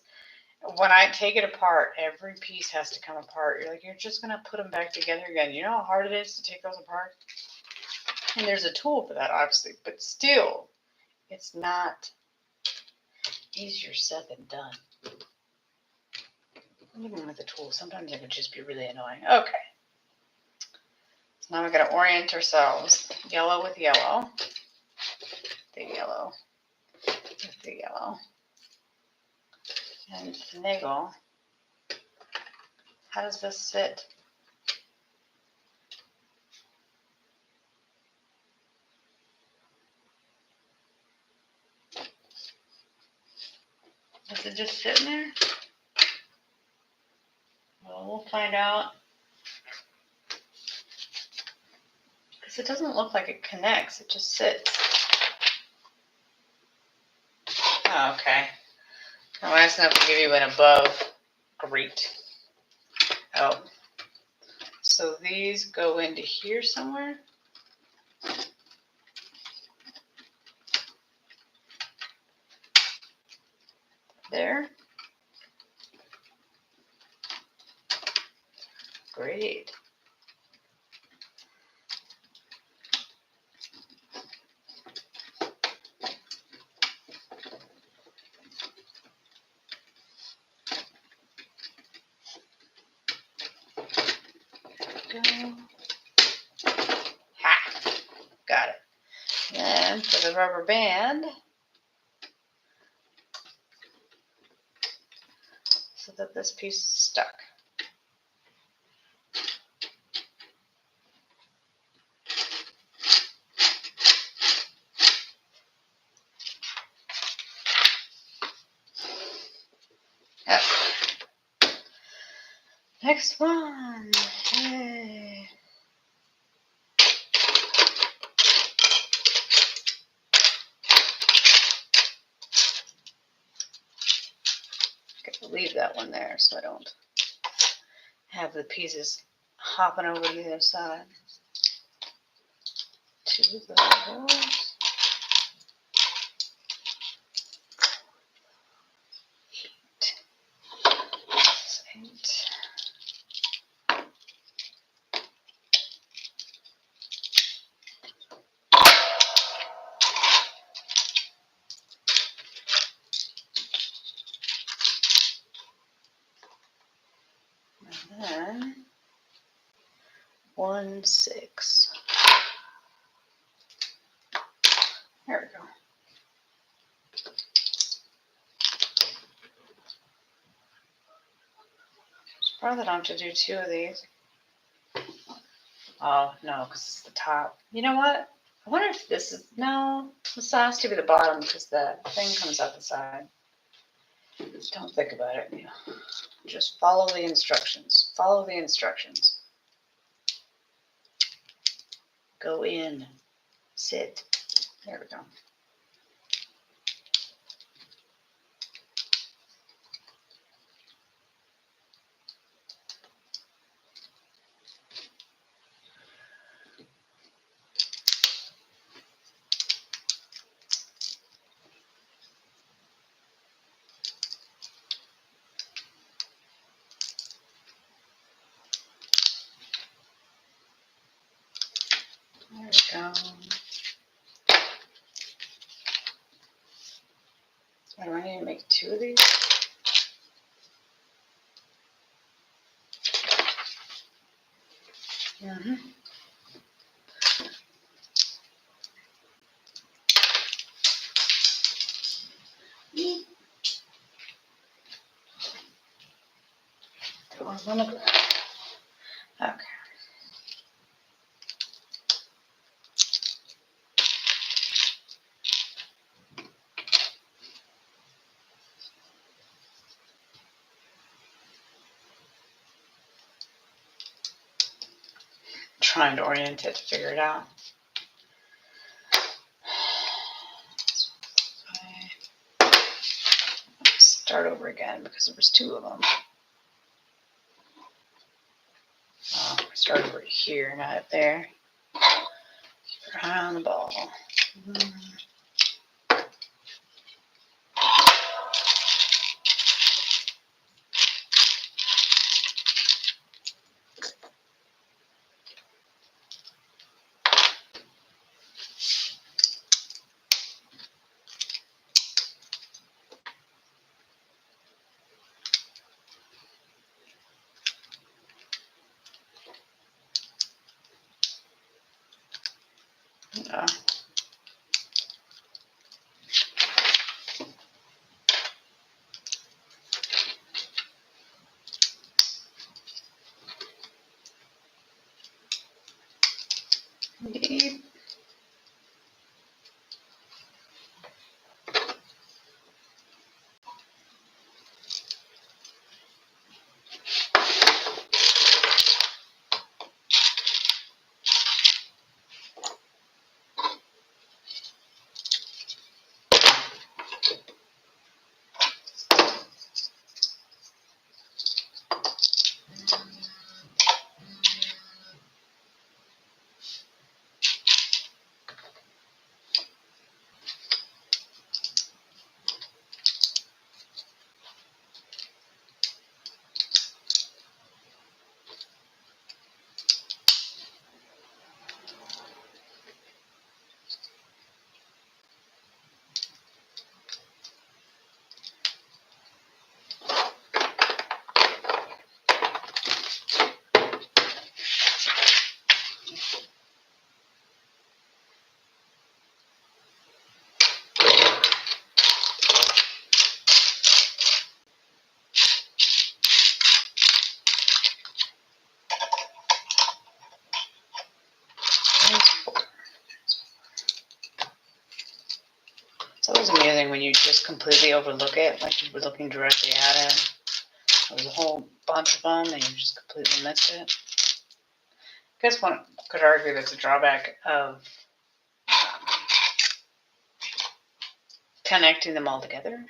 When I take it apart, every piece has to come apart. You're like, you're just going to put them back together again. You know how hard it is to take those apart? And there's a tool for that, obviously. But still, it's not easier said than done. Even with the tool, sometimes it can just be really annoying. Okay. So now we're going to orient ourselves. Yellow with yellow. The yellow with the yellow. And finagle. How does this sit? Is it just sitting there? Well, we'll find out. Because it doesn't look like it connects. It just sits. Oh, okay. I'm asking if to give you an above. Great. Oh. So these go into here somewhere? There? Great. Go. Ha! Got it. And for the rubber band, so that this piece is stuck. Next one. Yay. Leave that one there so I don't have the pieces hopping over to the other side. 2 of those. 8. And then 1, 6. There we go. Probably don't have to do 2 of these. Oh, no, because it's the top. You know what? I wonder if this is... No, this has to be the bottom because the thing comes out the side. Don't think about it. Just follow the instructions. Follow the instructions. Go in. Sit. There we go. There we go. Do I need to make 2 of these? Mm-hmm. Okay. Trying to orient it to figure it out. Start over again because there was 2 of them. Start over here, not up there. Keep your eye on the ball. Indeed. It's always amusing when you just completely overlook it, like you're looking directly at it. There was a whole bunch of them and you just completely missed it. I guess one could argue that's a drawback of connecting them all together.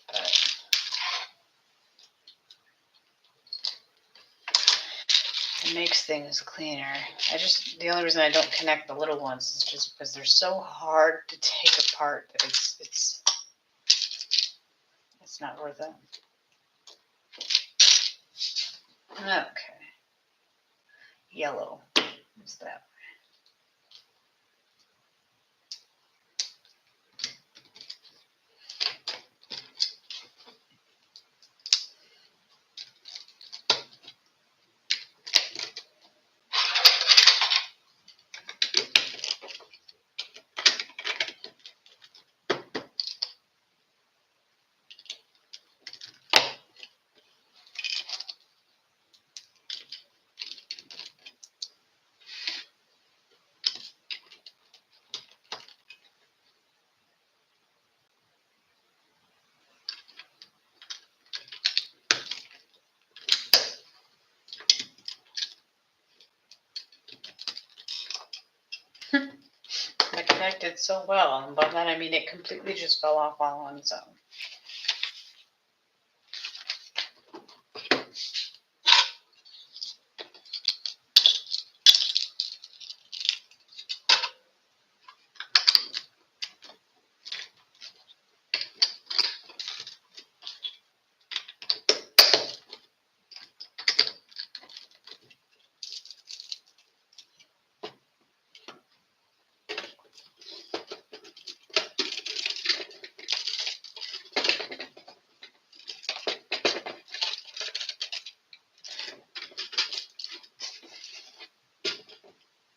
But it makes things cleaner. The only reason I don't connect the little ones is just because they're so hard to take apart that it's not worth it. Okay. Yellow. What's that? I connected so well, and by that I mean it completely just fell off all on its own.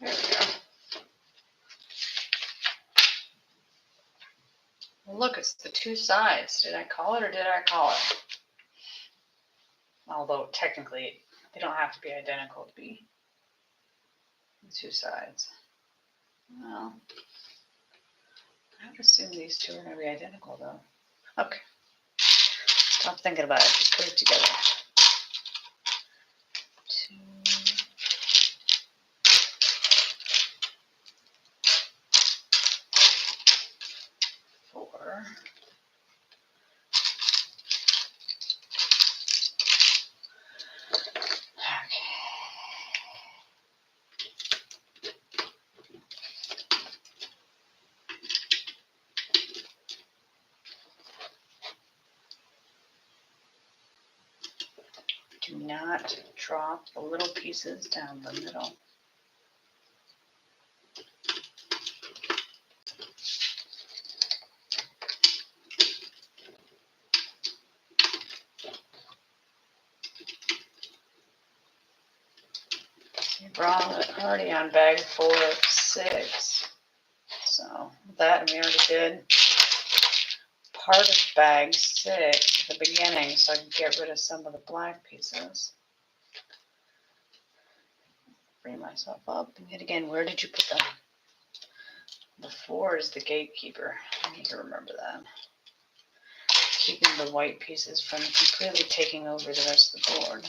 There we go. Well, look, it's the two sides. Did I call it or did I call it? Although technically they don't have to be identical to be the two sides. Well, I would assume these two are going to be identical though. Okay. Stop thinking about it. Just put it together. 2, 4. Do not drop the little pieces down the middle. We're already on bag 4 of 6. So that we already did part of bag 6 at the beginning, so I can get rid of some of the black pieces. Bring myself up and hit again. Where did you put them? The 4 is the gatekeeper. I need to remember that. Keeping the white pieces from completely taking over the rest of the board.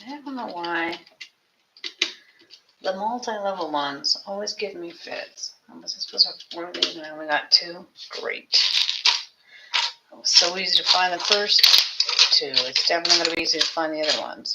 I don't know why the multi-level ones always give me fits. Was I supposed to have 4 of these and I only got 2? Great. It was so easy to find the first 2. It's definitely going to be easy to find the other ones.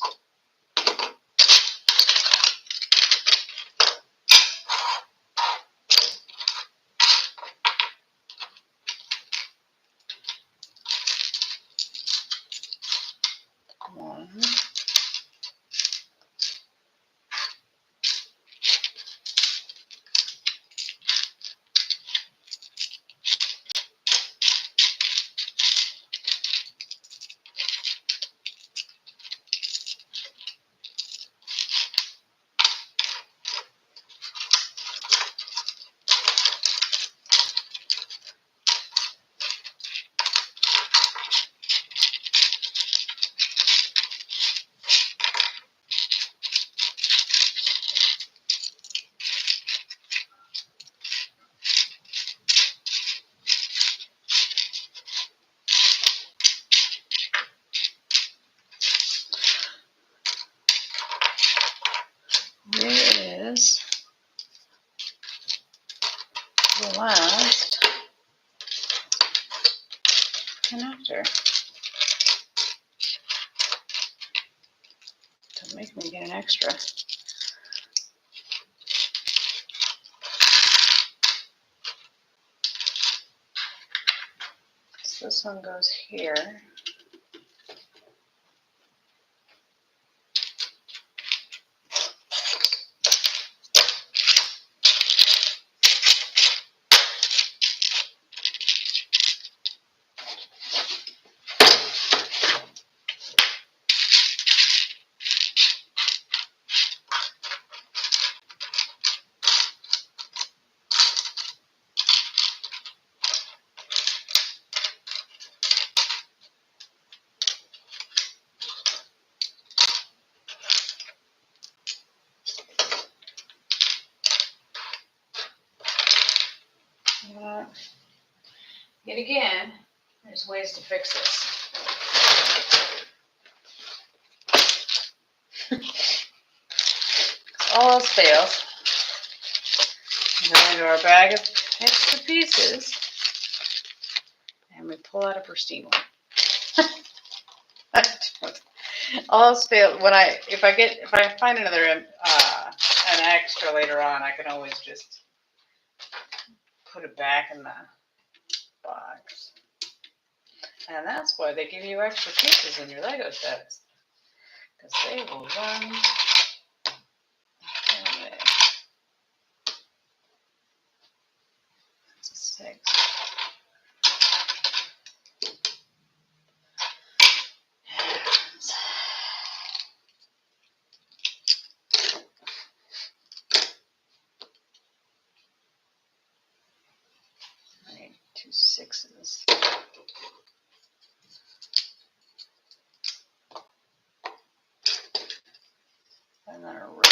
last connector. Don't make me get an extra. So this one goes here. Yet again, there's ways to fix this. All else fails. We go into our bag of extra pieces, and we pull out a pristine one. All else fails. If I find another an extra later on, I can always just put it back in the box. And that's why they give you extra pieces in your Lego sets, because they will run away. That's a 6. I need 2 6s. And then a red one.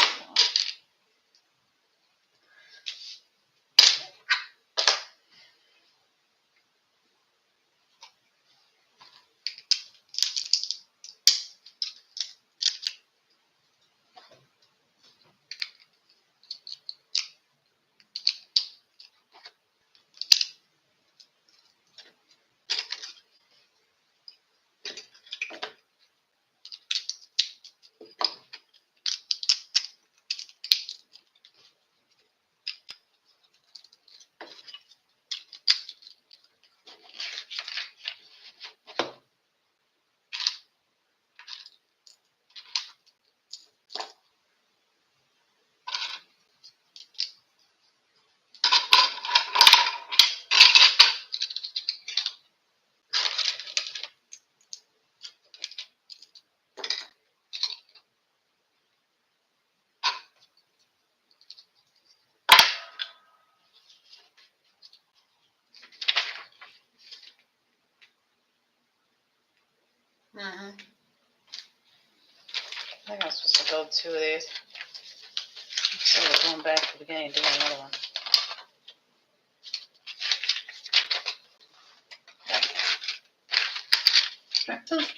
I think I'm supposed to build 2 of these. Instead of going back to the beginning and doing another one.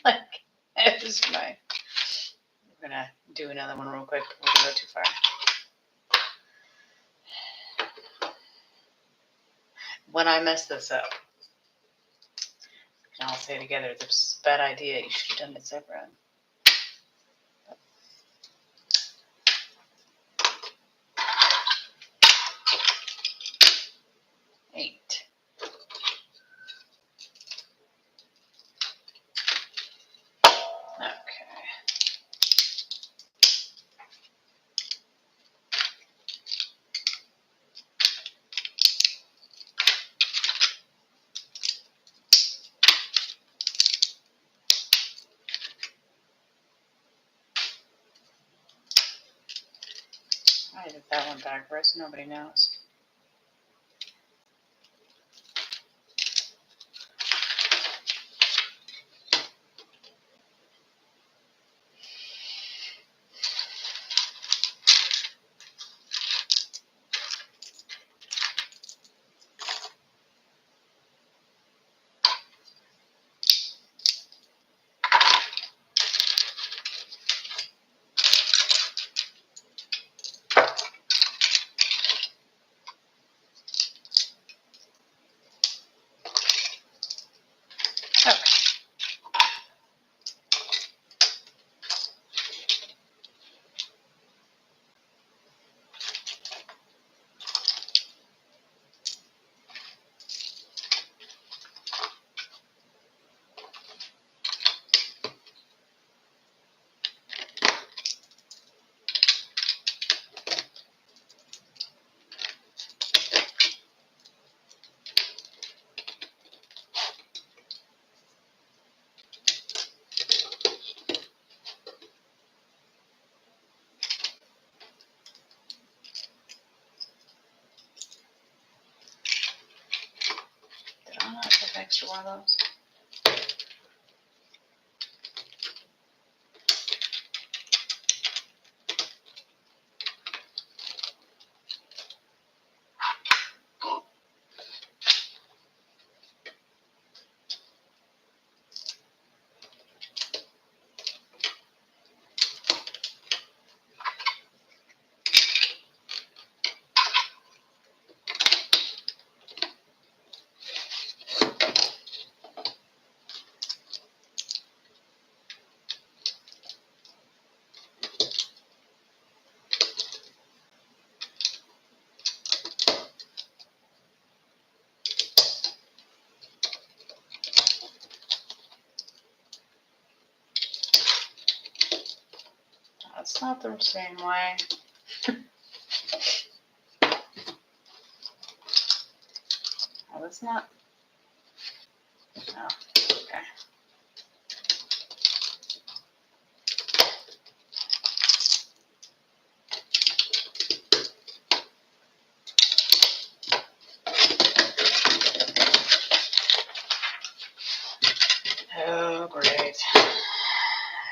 Like, it was my. I'm gonna do another one real quick before we go too far. When I mess this up, and I'll say together, this is a bad idea. You should have done it separate. Eight. Okay. I did that one backwards. Nobody knows. extra one of those. That's not the same way. Oh, that's not. Oh, okay. Oh, great.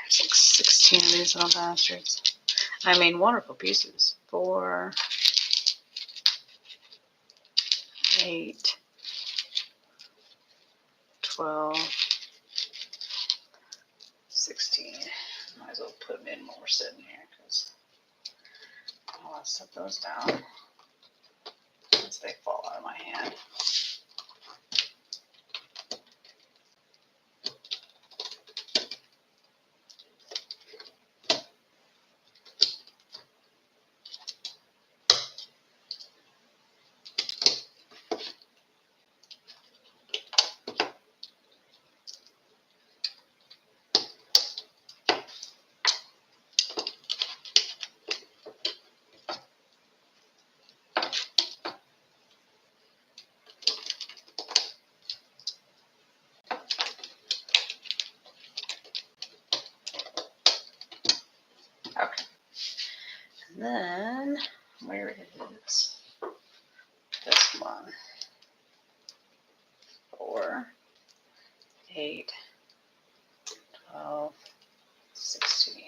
There's like 16 of these little bastards. I mean, wonderful pieces. 4, 8, 12, 16. Might as well put them in while we're sitting here because I'll set those down once they fall out of my hand. Okay. And then, where is this one? 4, 8, 12, 16.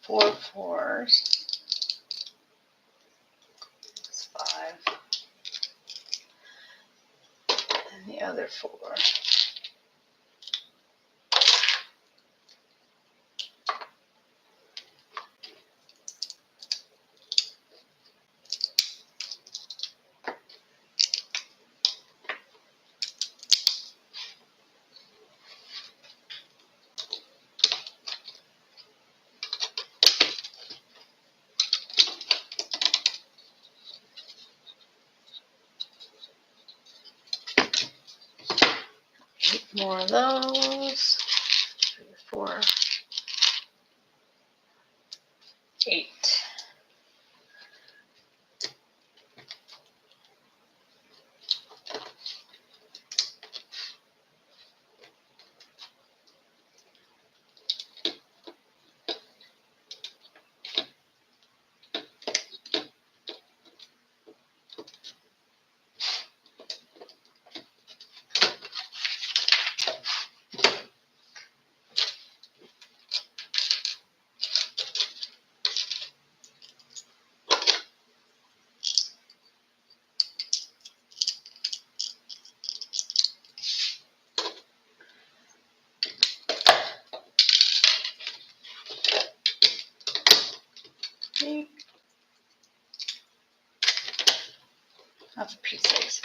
Four 4s. That's 5. And the other 4. More of those. 3, 4, 8. for Pete's sakes.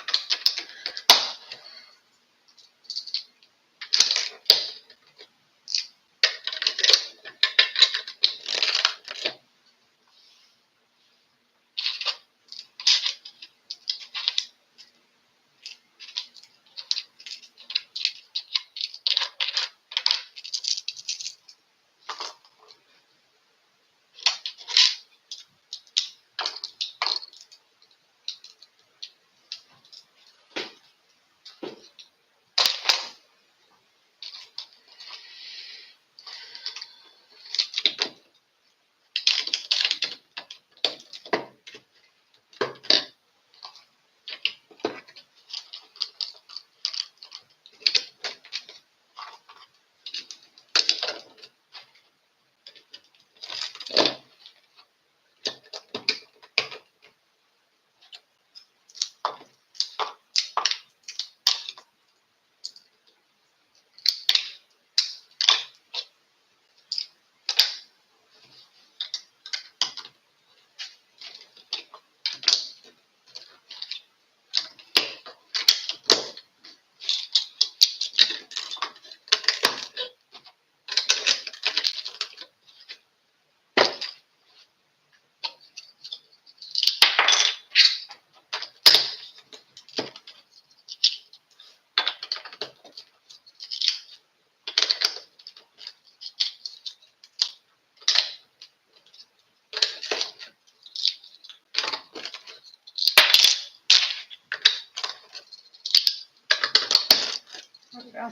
There we go.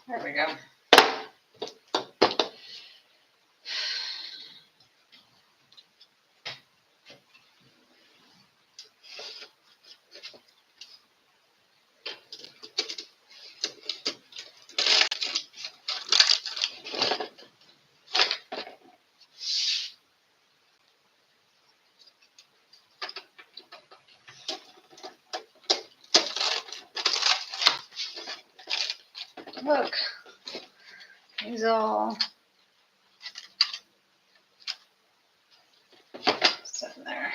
There we go. Look, he's all sitting there.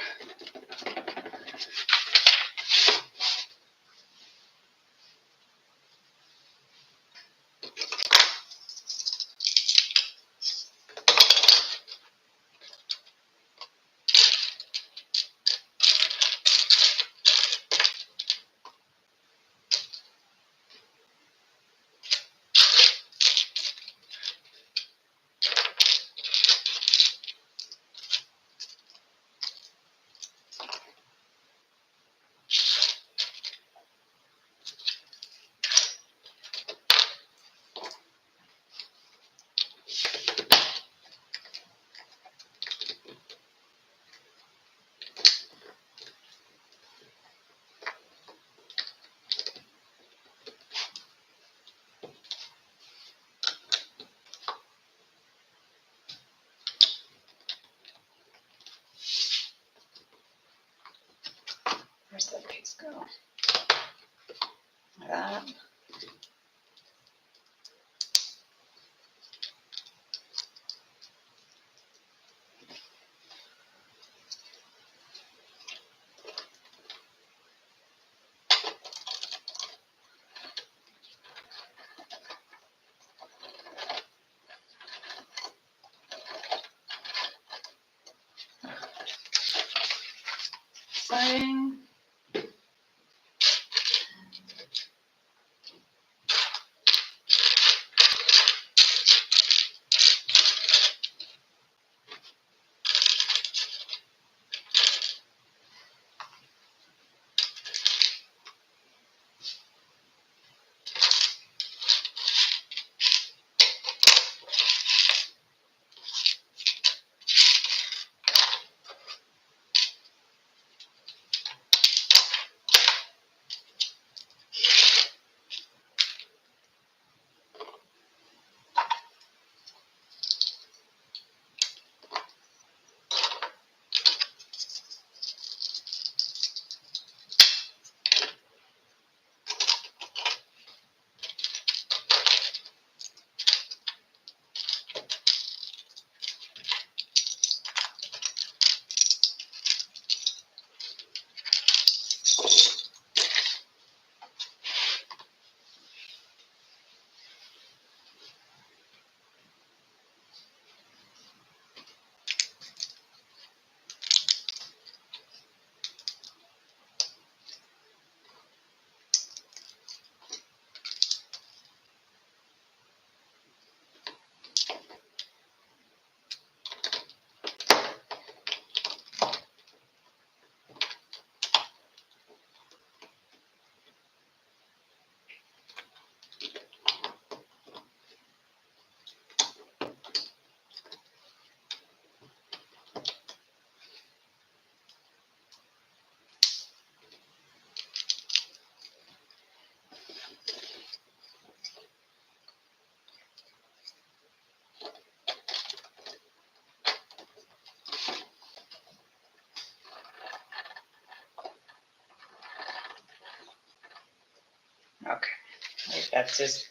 That's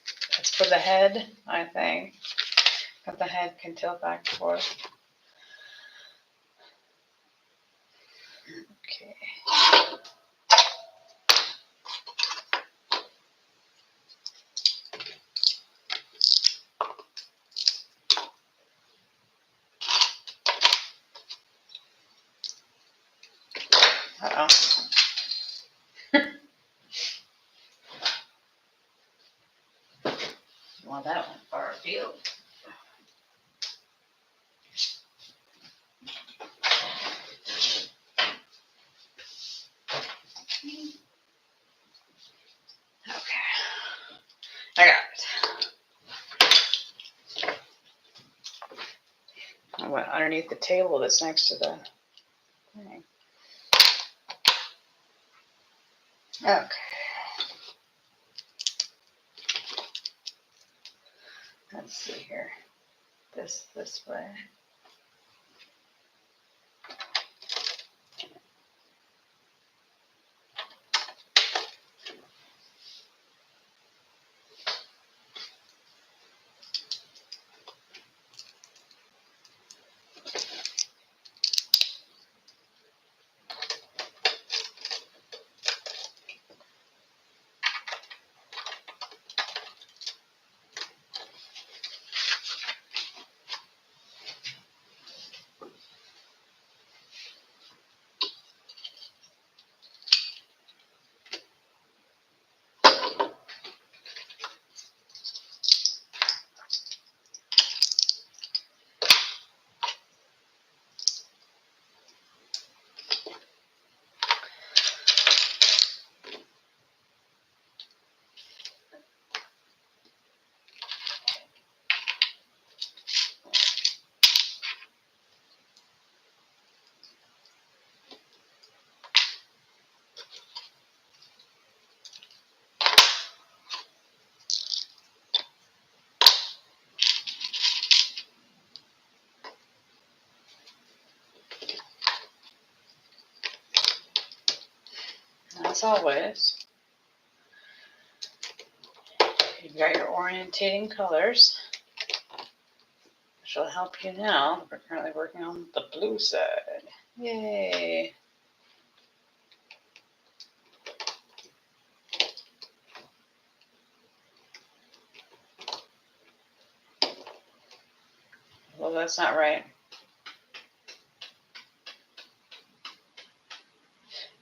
for the head, I think. But the head can tilt back and forth. Okay. Uh-oh. Want that one far afield. Okay. I got it. I went underneath the table that's next to the thing. Okay. Let's see here. This way. As always, you've got your orientating colors, which will help you now. We're currently working on the blue side. Yay! Well, that's not right.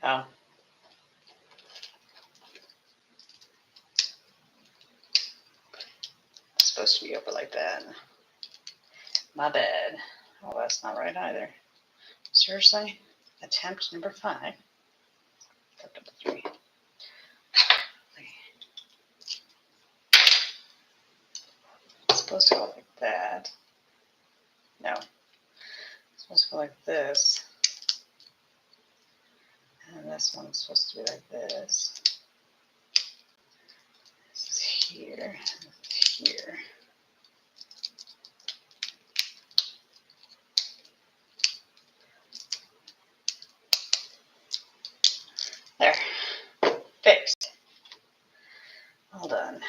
Oh. It's supposed to be over like that. My bad. Oh, that's not right either. Seriously? Attempt number 5. Attempt number 3. It's supposed to go like that. No. It's supposed to go like this. And this one's supposed to be like this. This is here. This is here. There. Fixed. All done.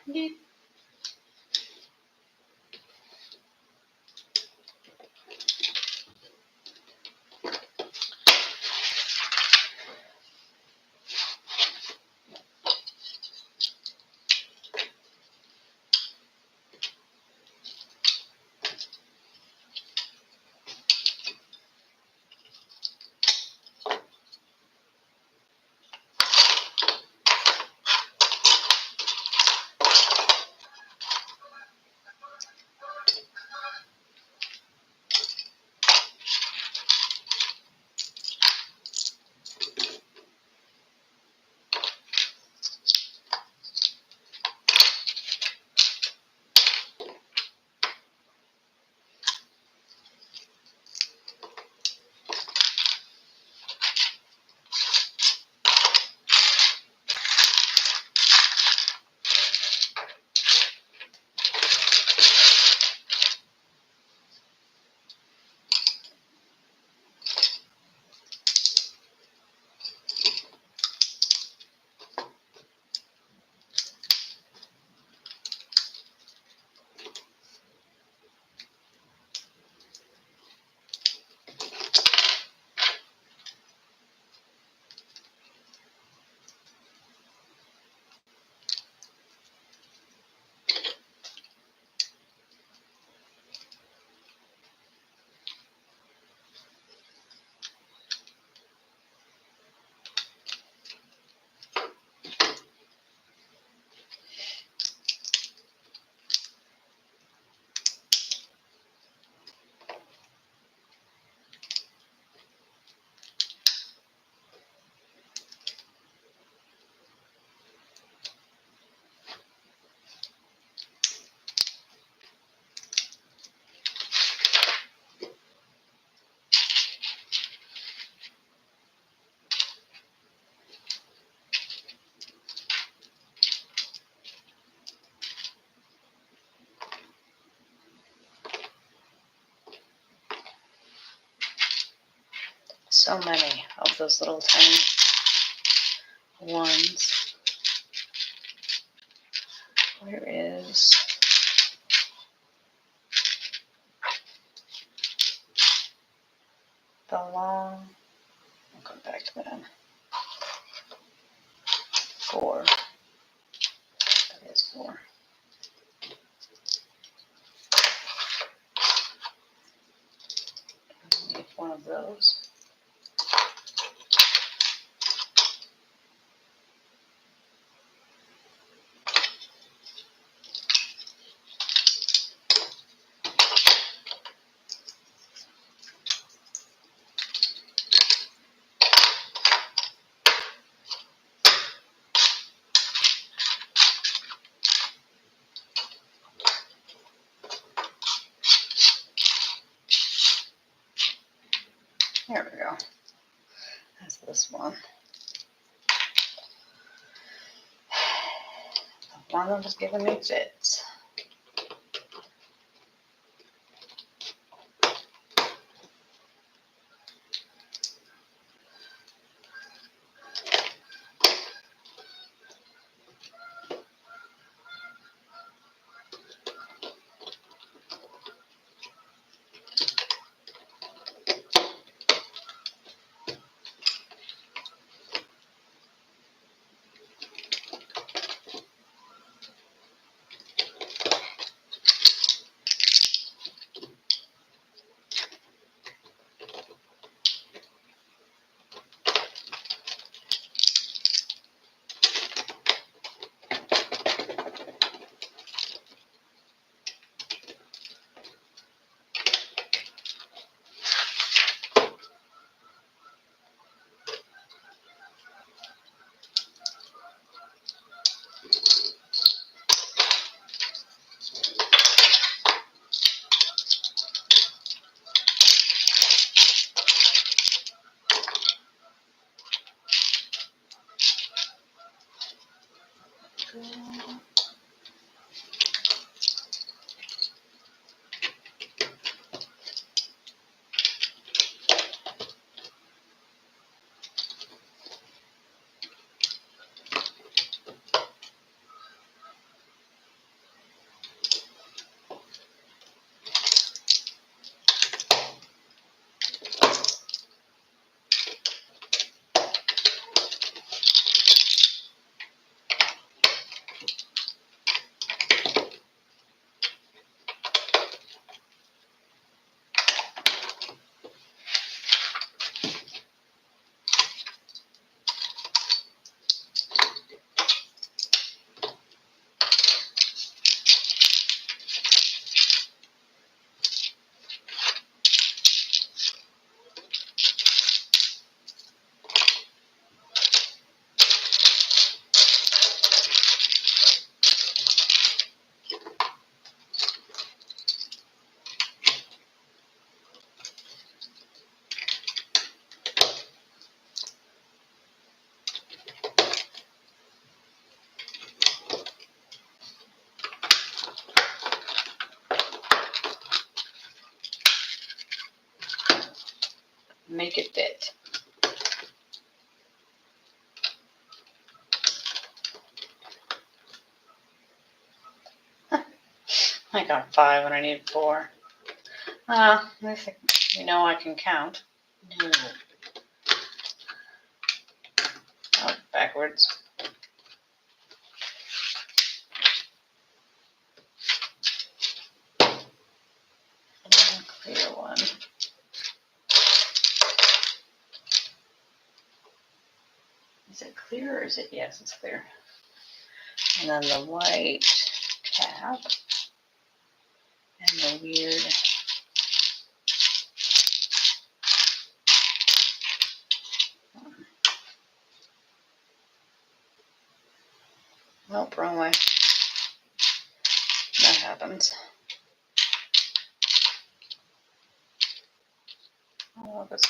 Yeet. so many of those little tiny ones. Where is the long? I'll come back to that. 4. That is 4. I need one of those. There we go. That's this one. The one that was giving me fits. Make it fit. I got 5 when I need 4. I think you know I can count. No. Oh, backwards. Clear one. Is it clear or is it? Yes, it's clear. And then the white cap and the weird nope, wrong way. That happens. Oh, this.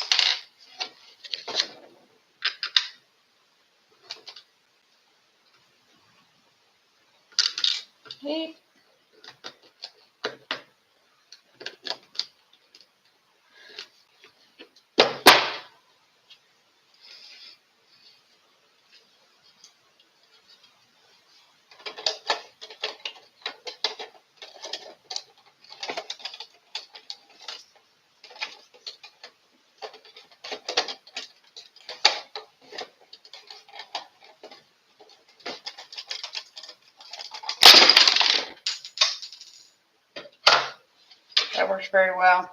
Hey. works very well.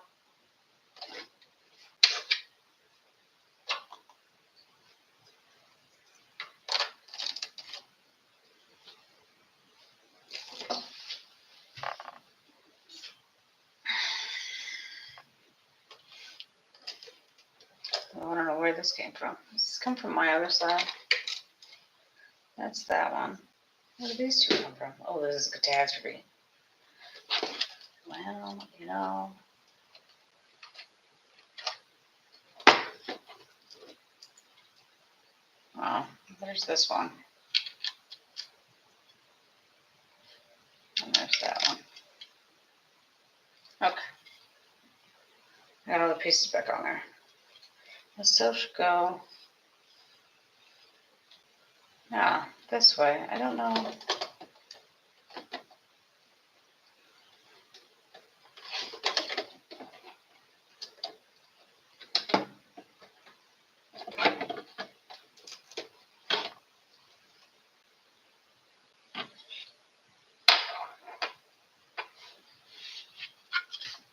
I don't know where this came from. This come from my other side. That's that one. Where did these two come from? Oh, this is a catastrophe. Well, you know. Oh, there's this one. And there's that one. Okay. I got all the pieces back on there. This still should go. Yeah, this way. I don't know.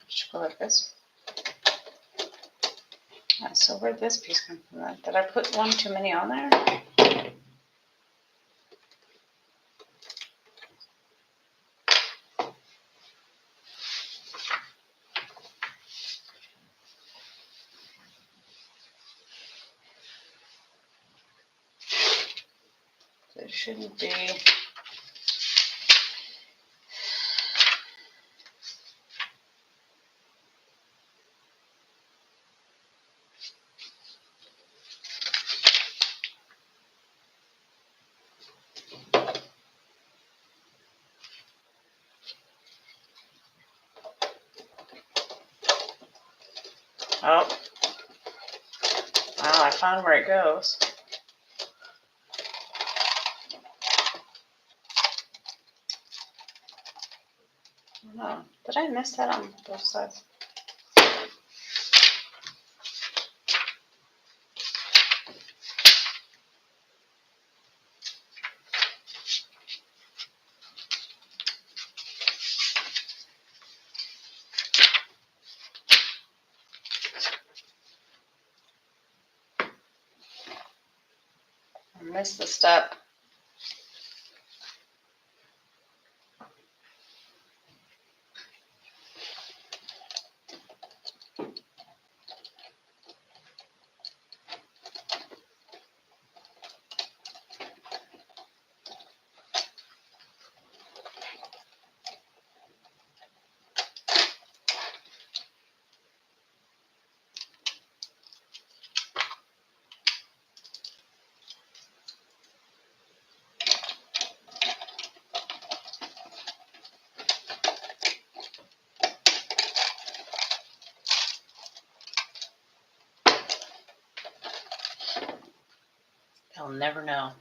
Should go like this. Yeah, so where'd this piece come from? Did I put one too many on there? It shouldn't be. Oh. Wow, I found where it goes. Oh, did I miss that on both sides? I missed the step. They'll never know.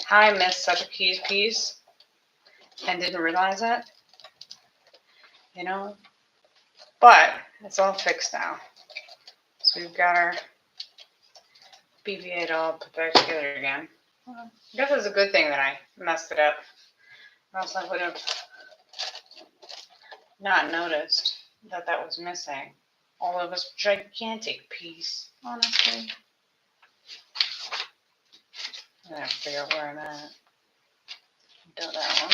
I missed such a key piece and didn't realize it. You know? But it's all fixed now. So we've got our BB-8 all put back together again. Well, I guess it's a good thing that I messed it up. Or else I would have not noticed that that was missing. All of this gigantic piece, honestly. I have to figure out where I'm at. Done that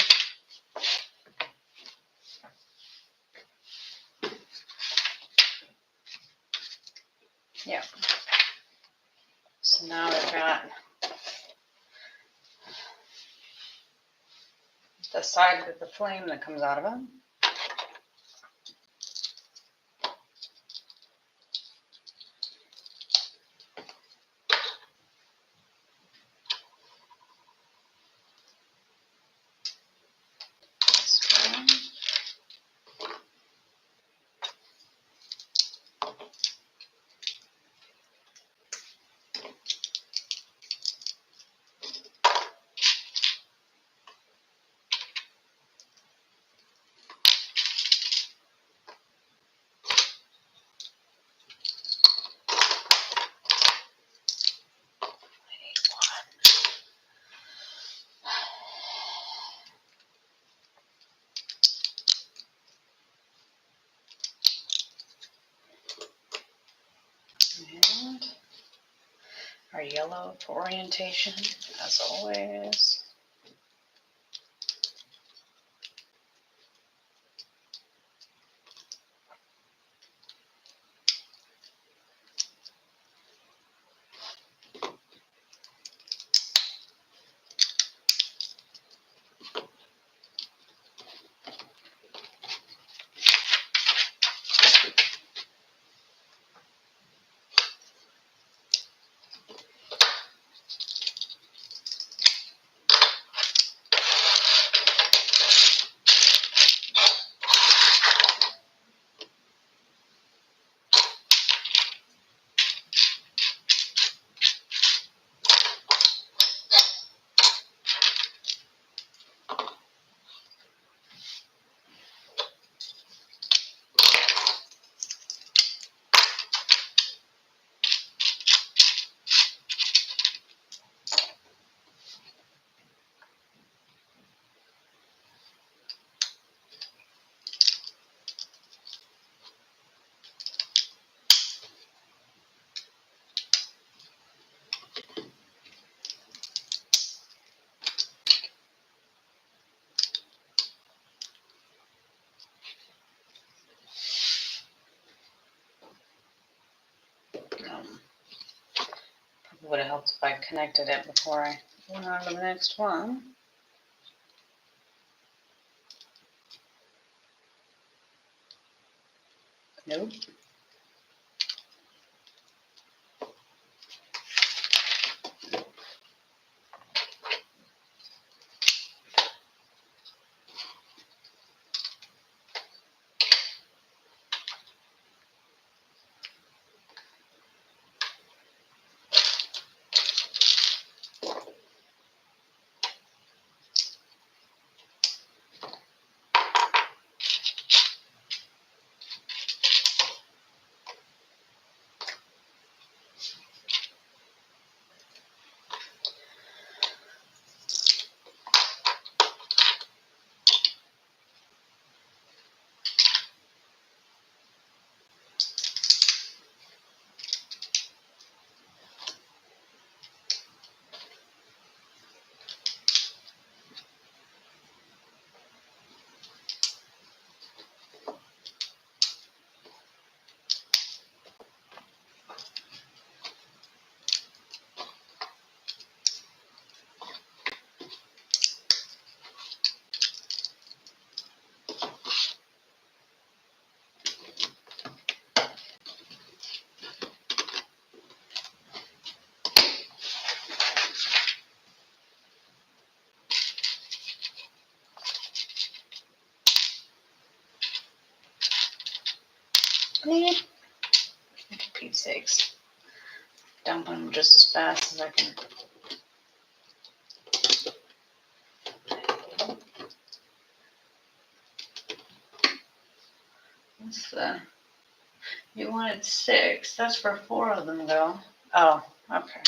one. Yeah. So now we've got the side with the flame that comes out of it. This one. yellow for orientation, as always. Would have helped if I connected it before I went on to the next one. Nope. Bleep. For Pete's sakes. Dump them just as fast as I can. What's the... You wanted 6. That's where 4 of them go. Oh, okay.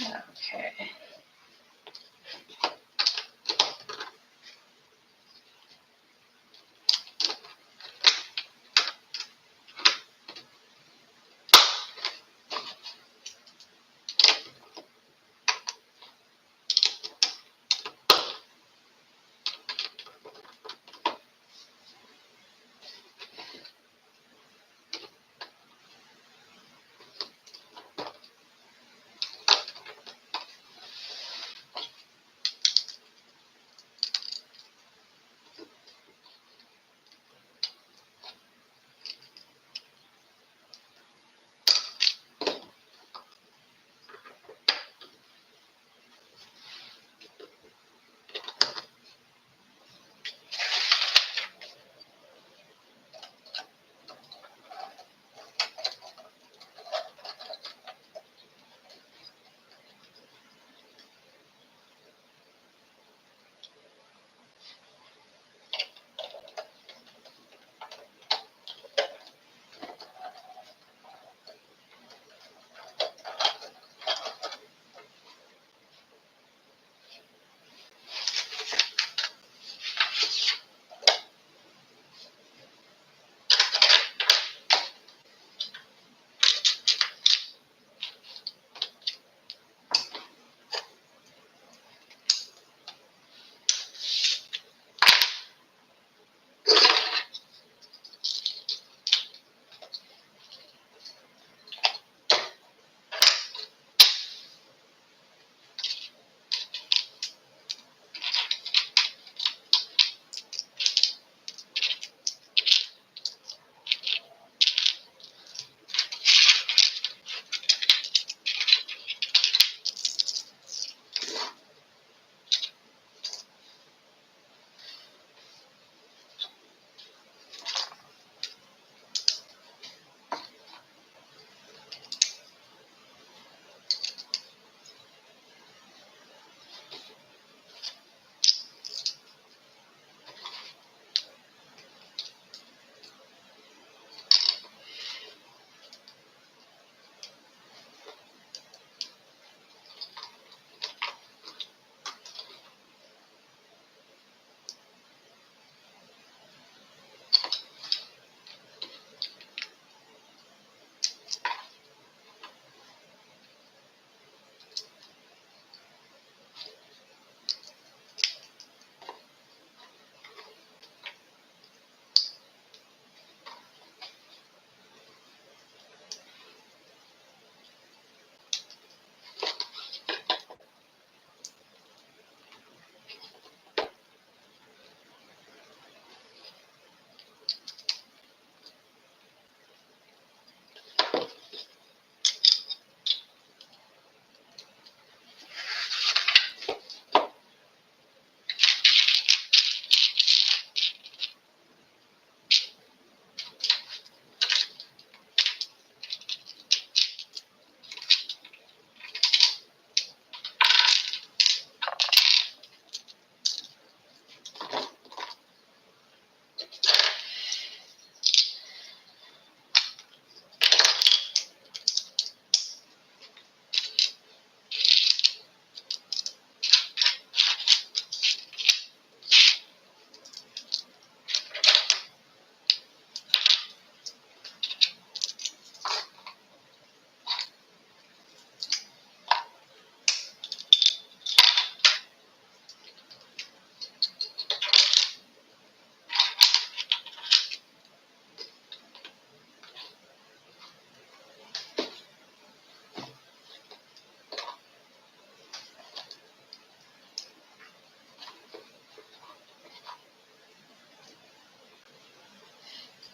Okay.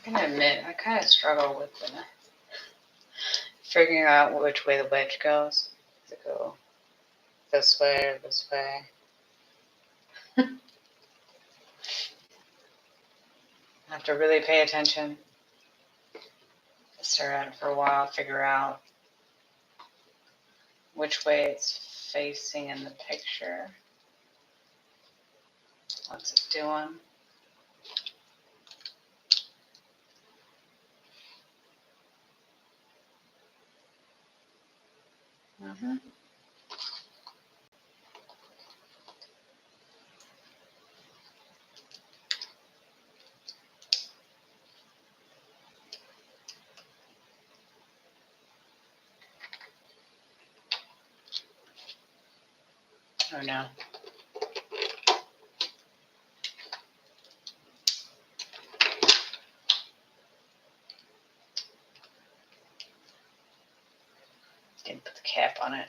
I'm gonna admit, I kind of struggle with figuring out which way the wedge goes. Does it go this way or this way? I have to really pay attention. Stare at it for a while, figure out which way it's facing in the picture. What's it doing? Oh no. Didn't put the cap on it.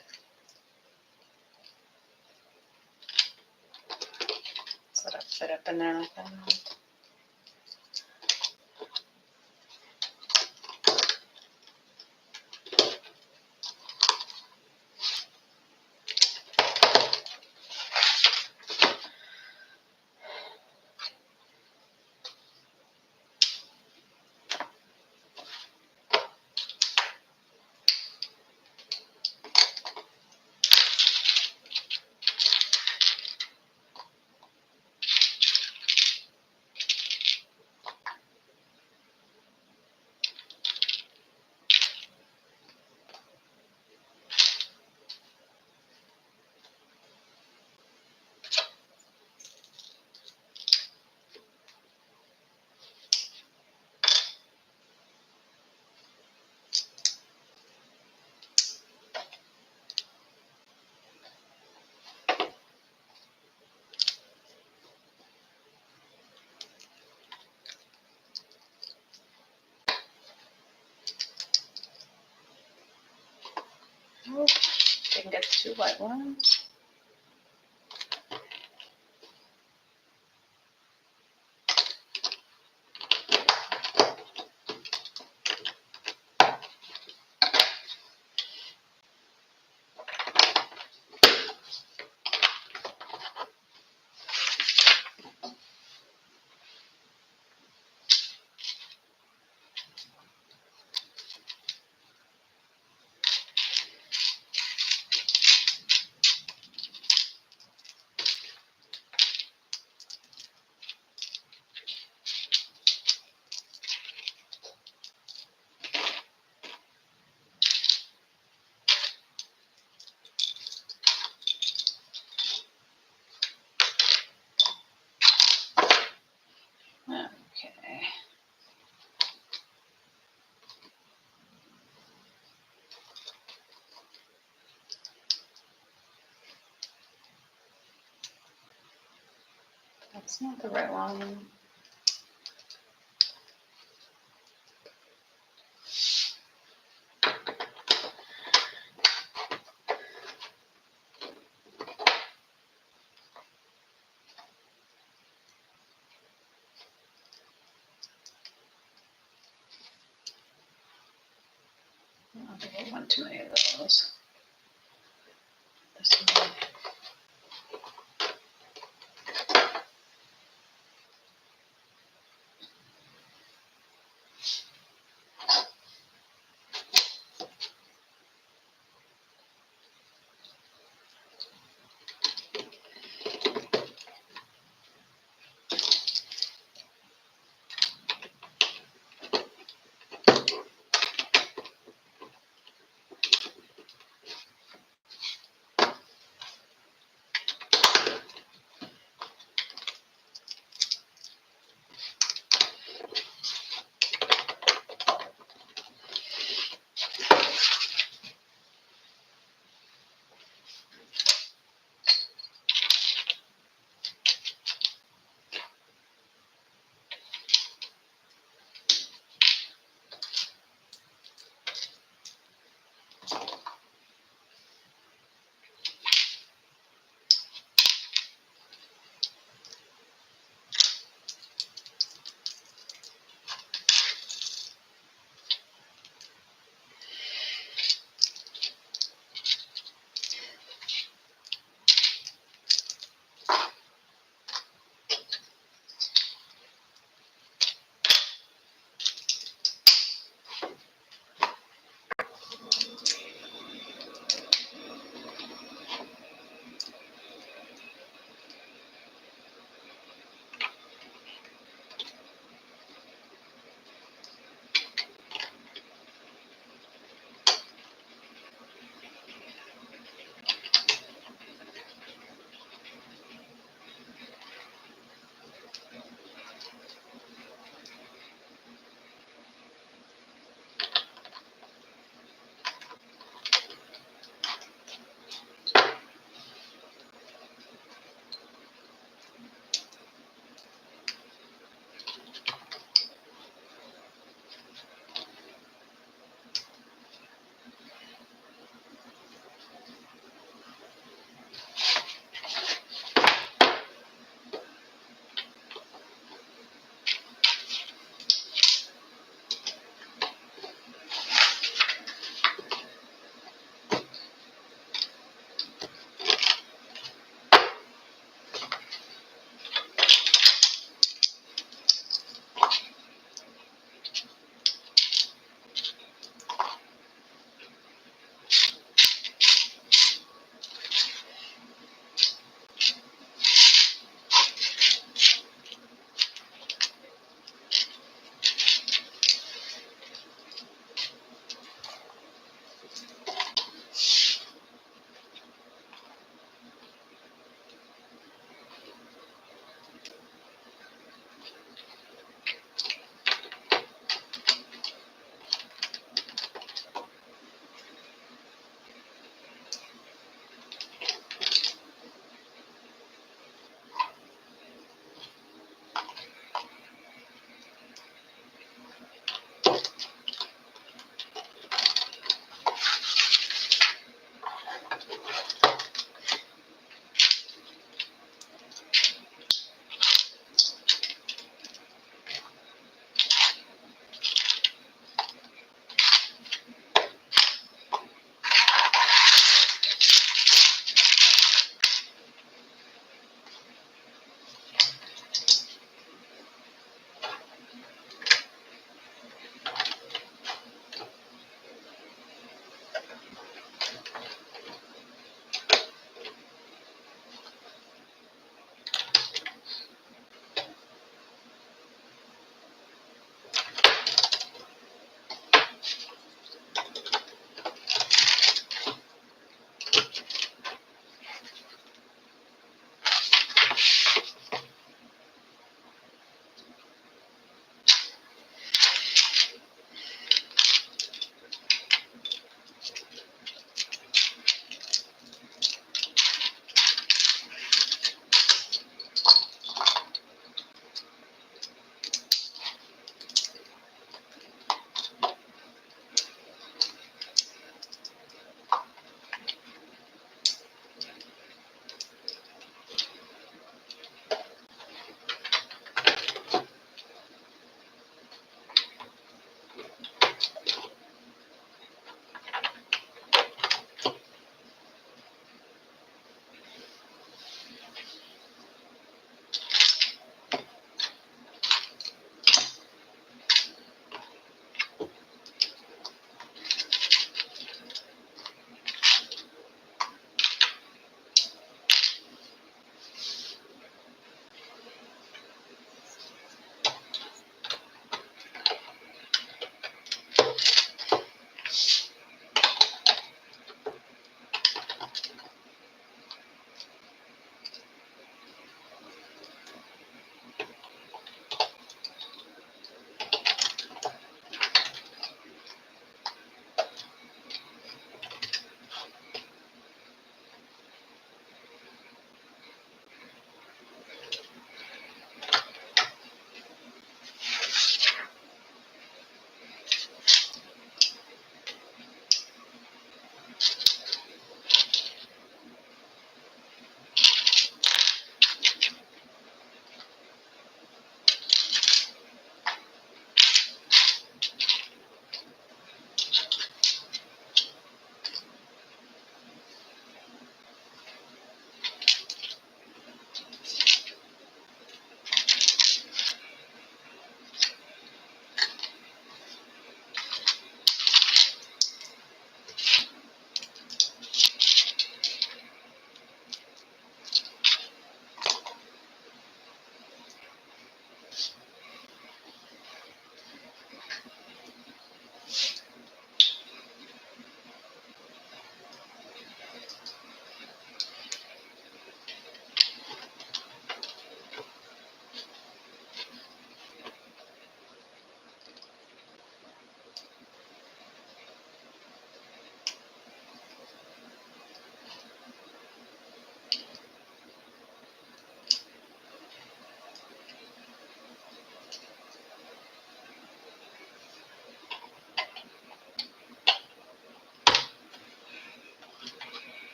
Just let it fit up in there like that. Oh, didn't get the 2 white ones. Okay. That's not the right one. I don't think I want too many of those. This one.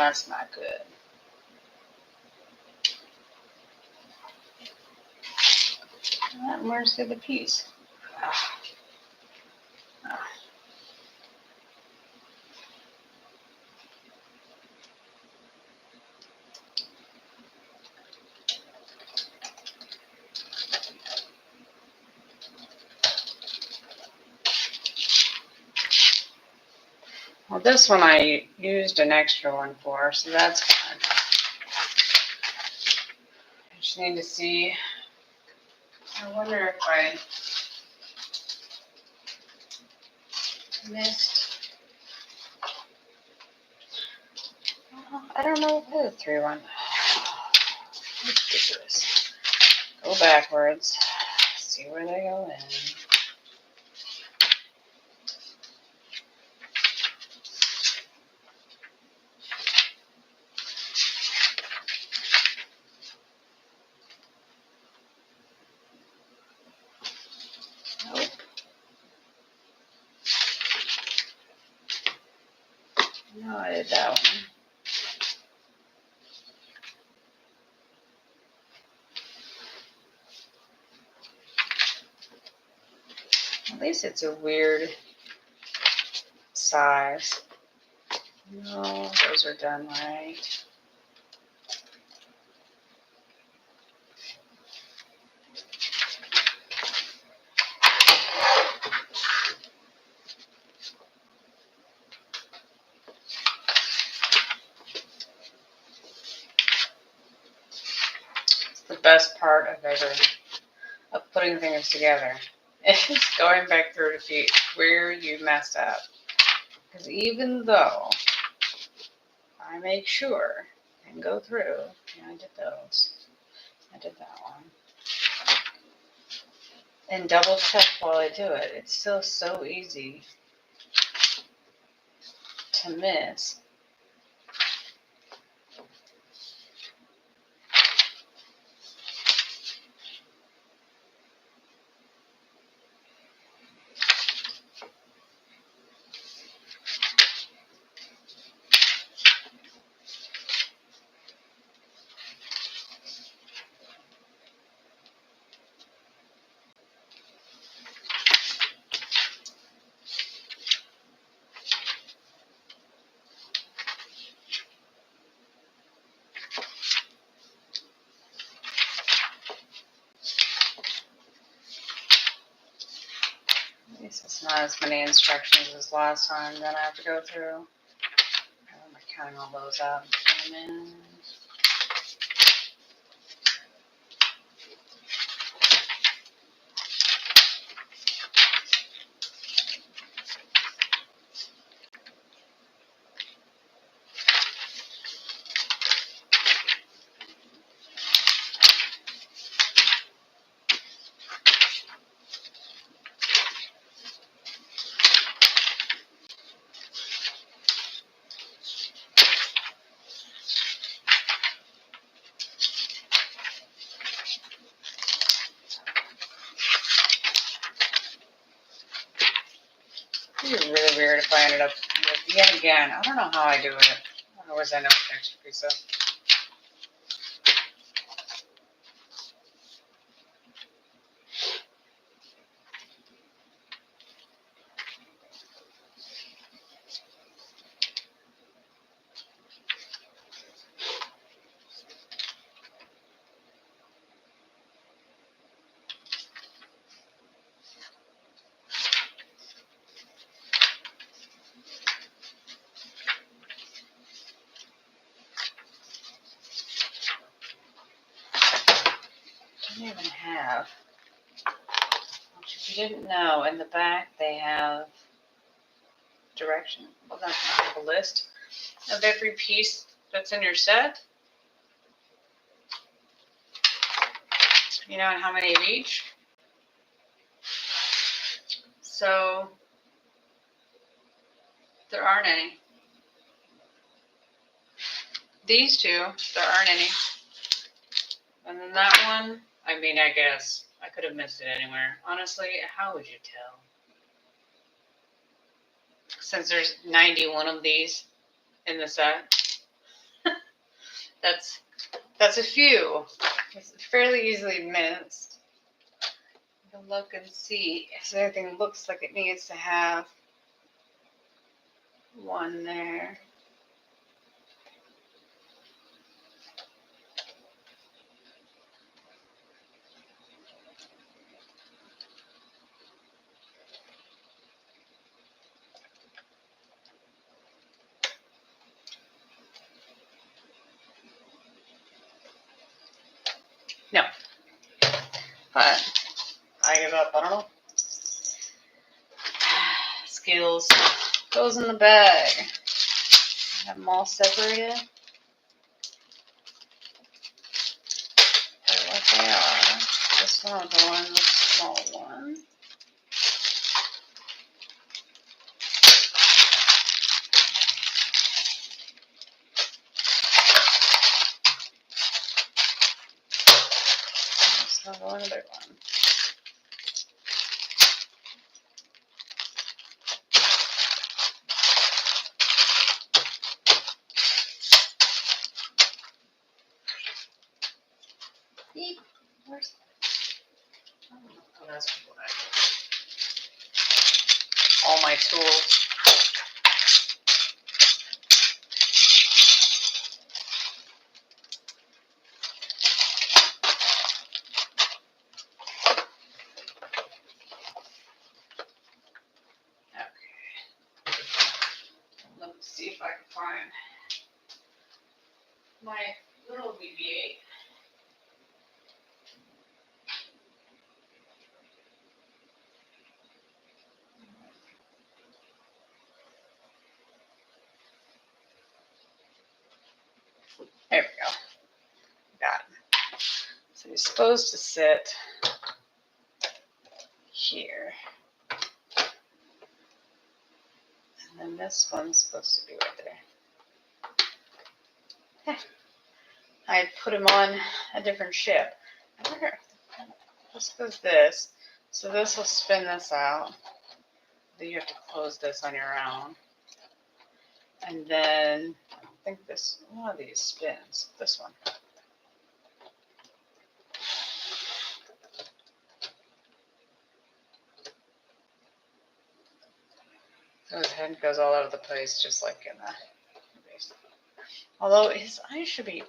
that's not good. Where's the other piece? Well, this one I used an extra one for, so that's fine. I just need to see. I wonder if I missed. I don't know what the 3-1. Ridiculous. Go backwards. See where they go in. Nope. No, I did that one. At least it's a weird size. No, those are done right. It's the best part of putting things together. It's going back through to see where you messed up. Because even though I make sure and go through, yeah, I did those. I did that one. And double check while I do it. It's still so easy to miss. At least it's not as many instructions as last time that I have to go through. I'm counting all those out in a minute. It'd be really weird if I ended up with, yet again, I don't know how I do it. I always end up with an extra pizza. I don't even have. If you didn't know, in the back they have direction. Well, that's not a list of every piece that's in your set. You know, and how many of each. So there aren't any. These two, there aren't any. And then that one, I mean, I guess I could have missed it anywhere. Honestly, how would you tell? Since there's 91 of these in the set. That's a few. It's fairly easily missed. You can look and see if everything looks like it needs to have one there. No. But I give up. I don't know. Skills goes in the bag. Have them all separated. What they are. This one's the one, the small one. This one, the big one. Where's that? Oh, that's what all my tools. Okay. Let me see if I can find my little BB-8. There we go. Got it. So he's supposed to sit here. And then this one's supposed to be right there. I had put him on a different ship. I wonder, this goes this. So this will spin this out. Then you have to close this on your own. And then I think one of these spins. This one. So his head goes all over the place, just like in the base. Although his eyes should be.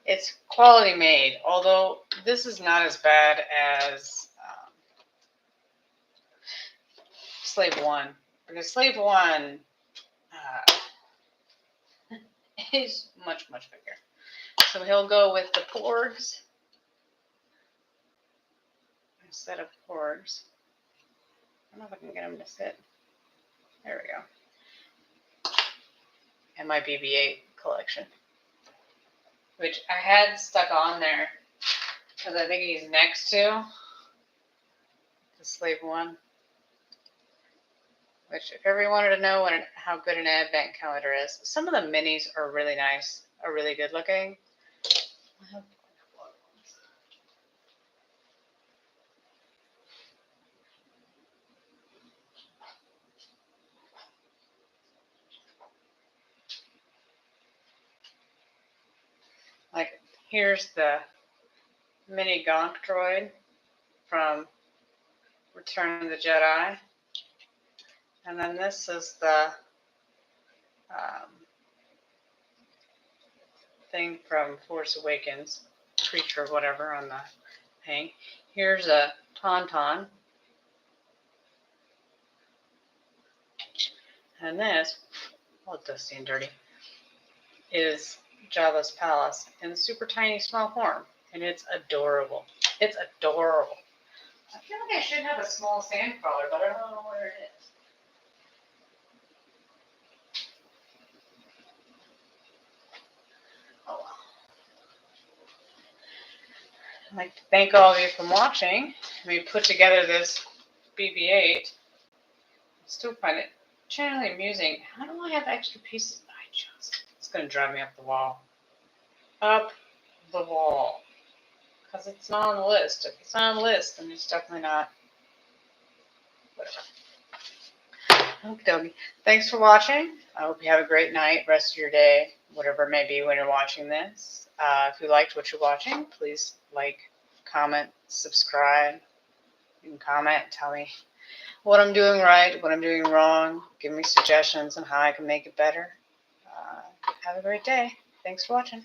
It's quality made. Although this is not as bad as Slave 1. Because Slave 1 is much, much bigger. So he'll go with the porgs instead of porgs. I don't know if I can get him to sit. There we go. And my BB-8 collection, which I had stuck on there because I think he's next to the Slave 1. Which, if everyone wanted to know how good an advent calendar is, some of the minis are really nice, are really good looking. Like, here's the mini Gonk droid from Return of the Jedi. And then this is the thing from Force Awakens, creature, whatever, on the thing. Here's a Tauntaun. And this, all dusty and dirty, is Jabba's palace in a super tiny small form. And it's adorable. It's adorable. I feel like I should have a small sandcrawler, but I don't know where it is. Oh well. I'd like to thank all of you for watching. We put together this BB-8. I still find it generally amusing. How do I have extra pieces? It's going to drive me up the wall. Up the wall. Because it's not on the list. If it's not on the list, then it's definitely not. Whatever. Okey-dokey. Thanks for watching. I hope you have a great night, rest of your day, whatever it may be when you're watching this. If you liked what you're watching, please like, comment, subscribe. You can comment, tell me what I'm doing right, what I'm doing wrong. Give me suggestions on how I can make it better. Have a great day. Thanks for watching.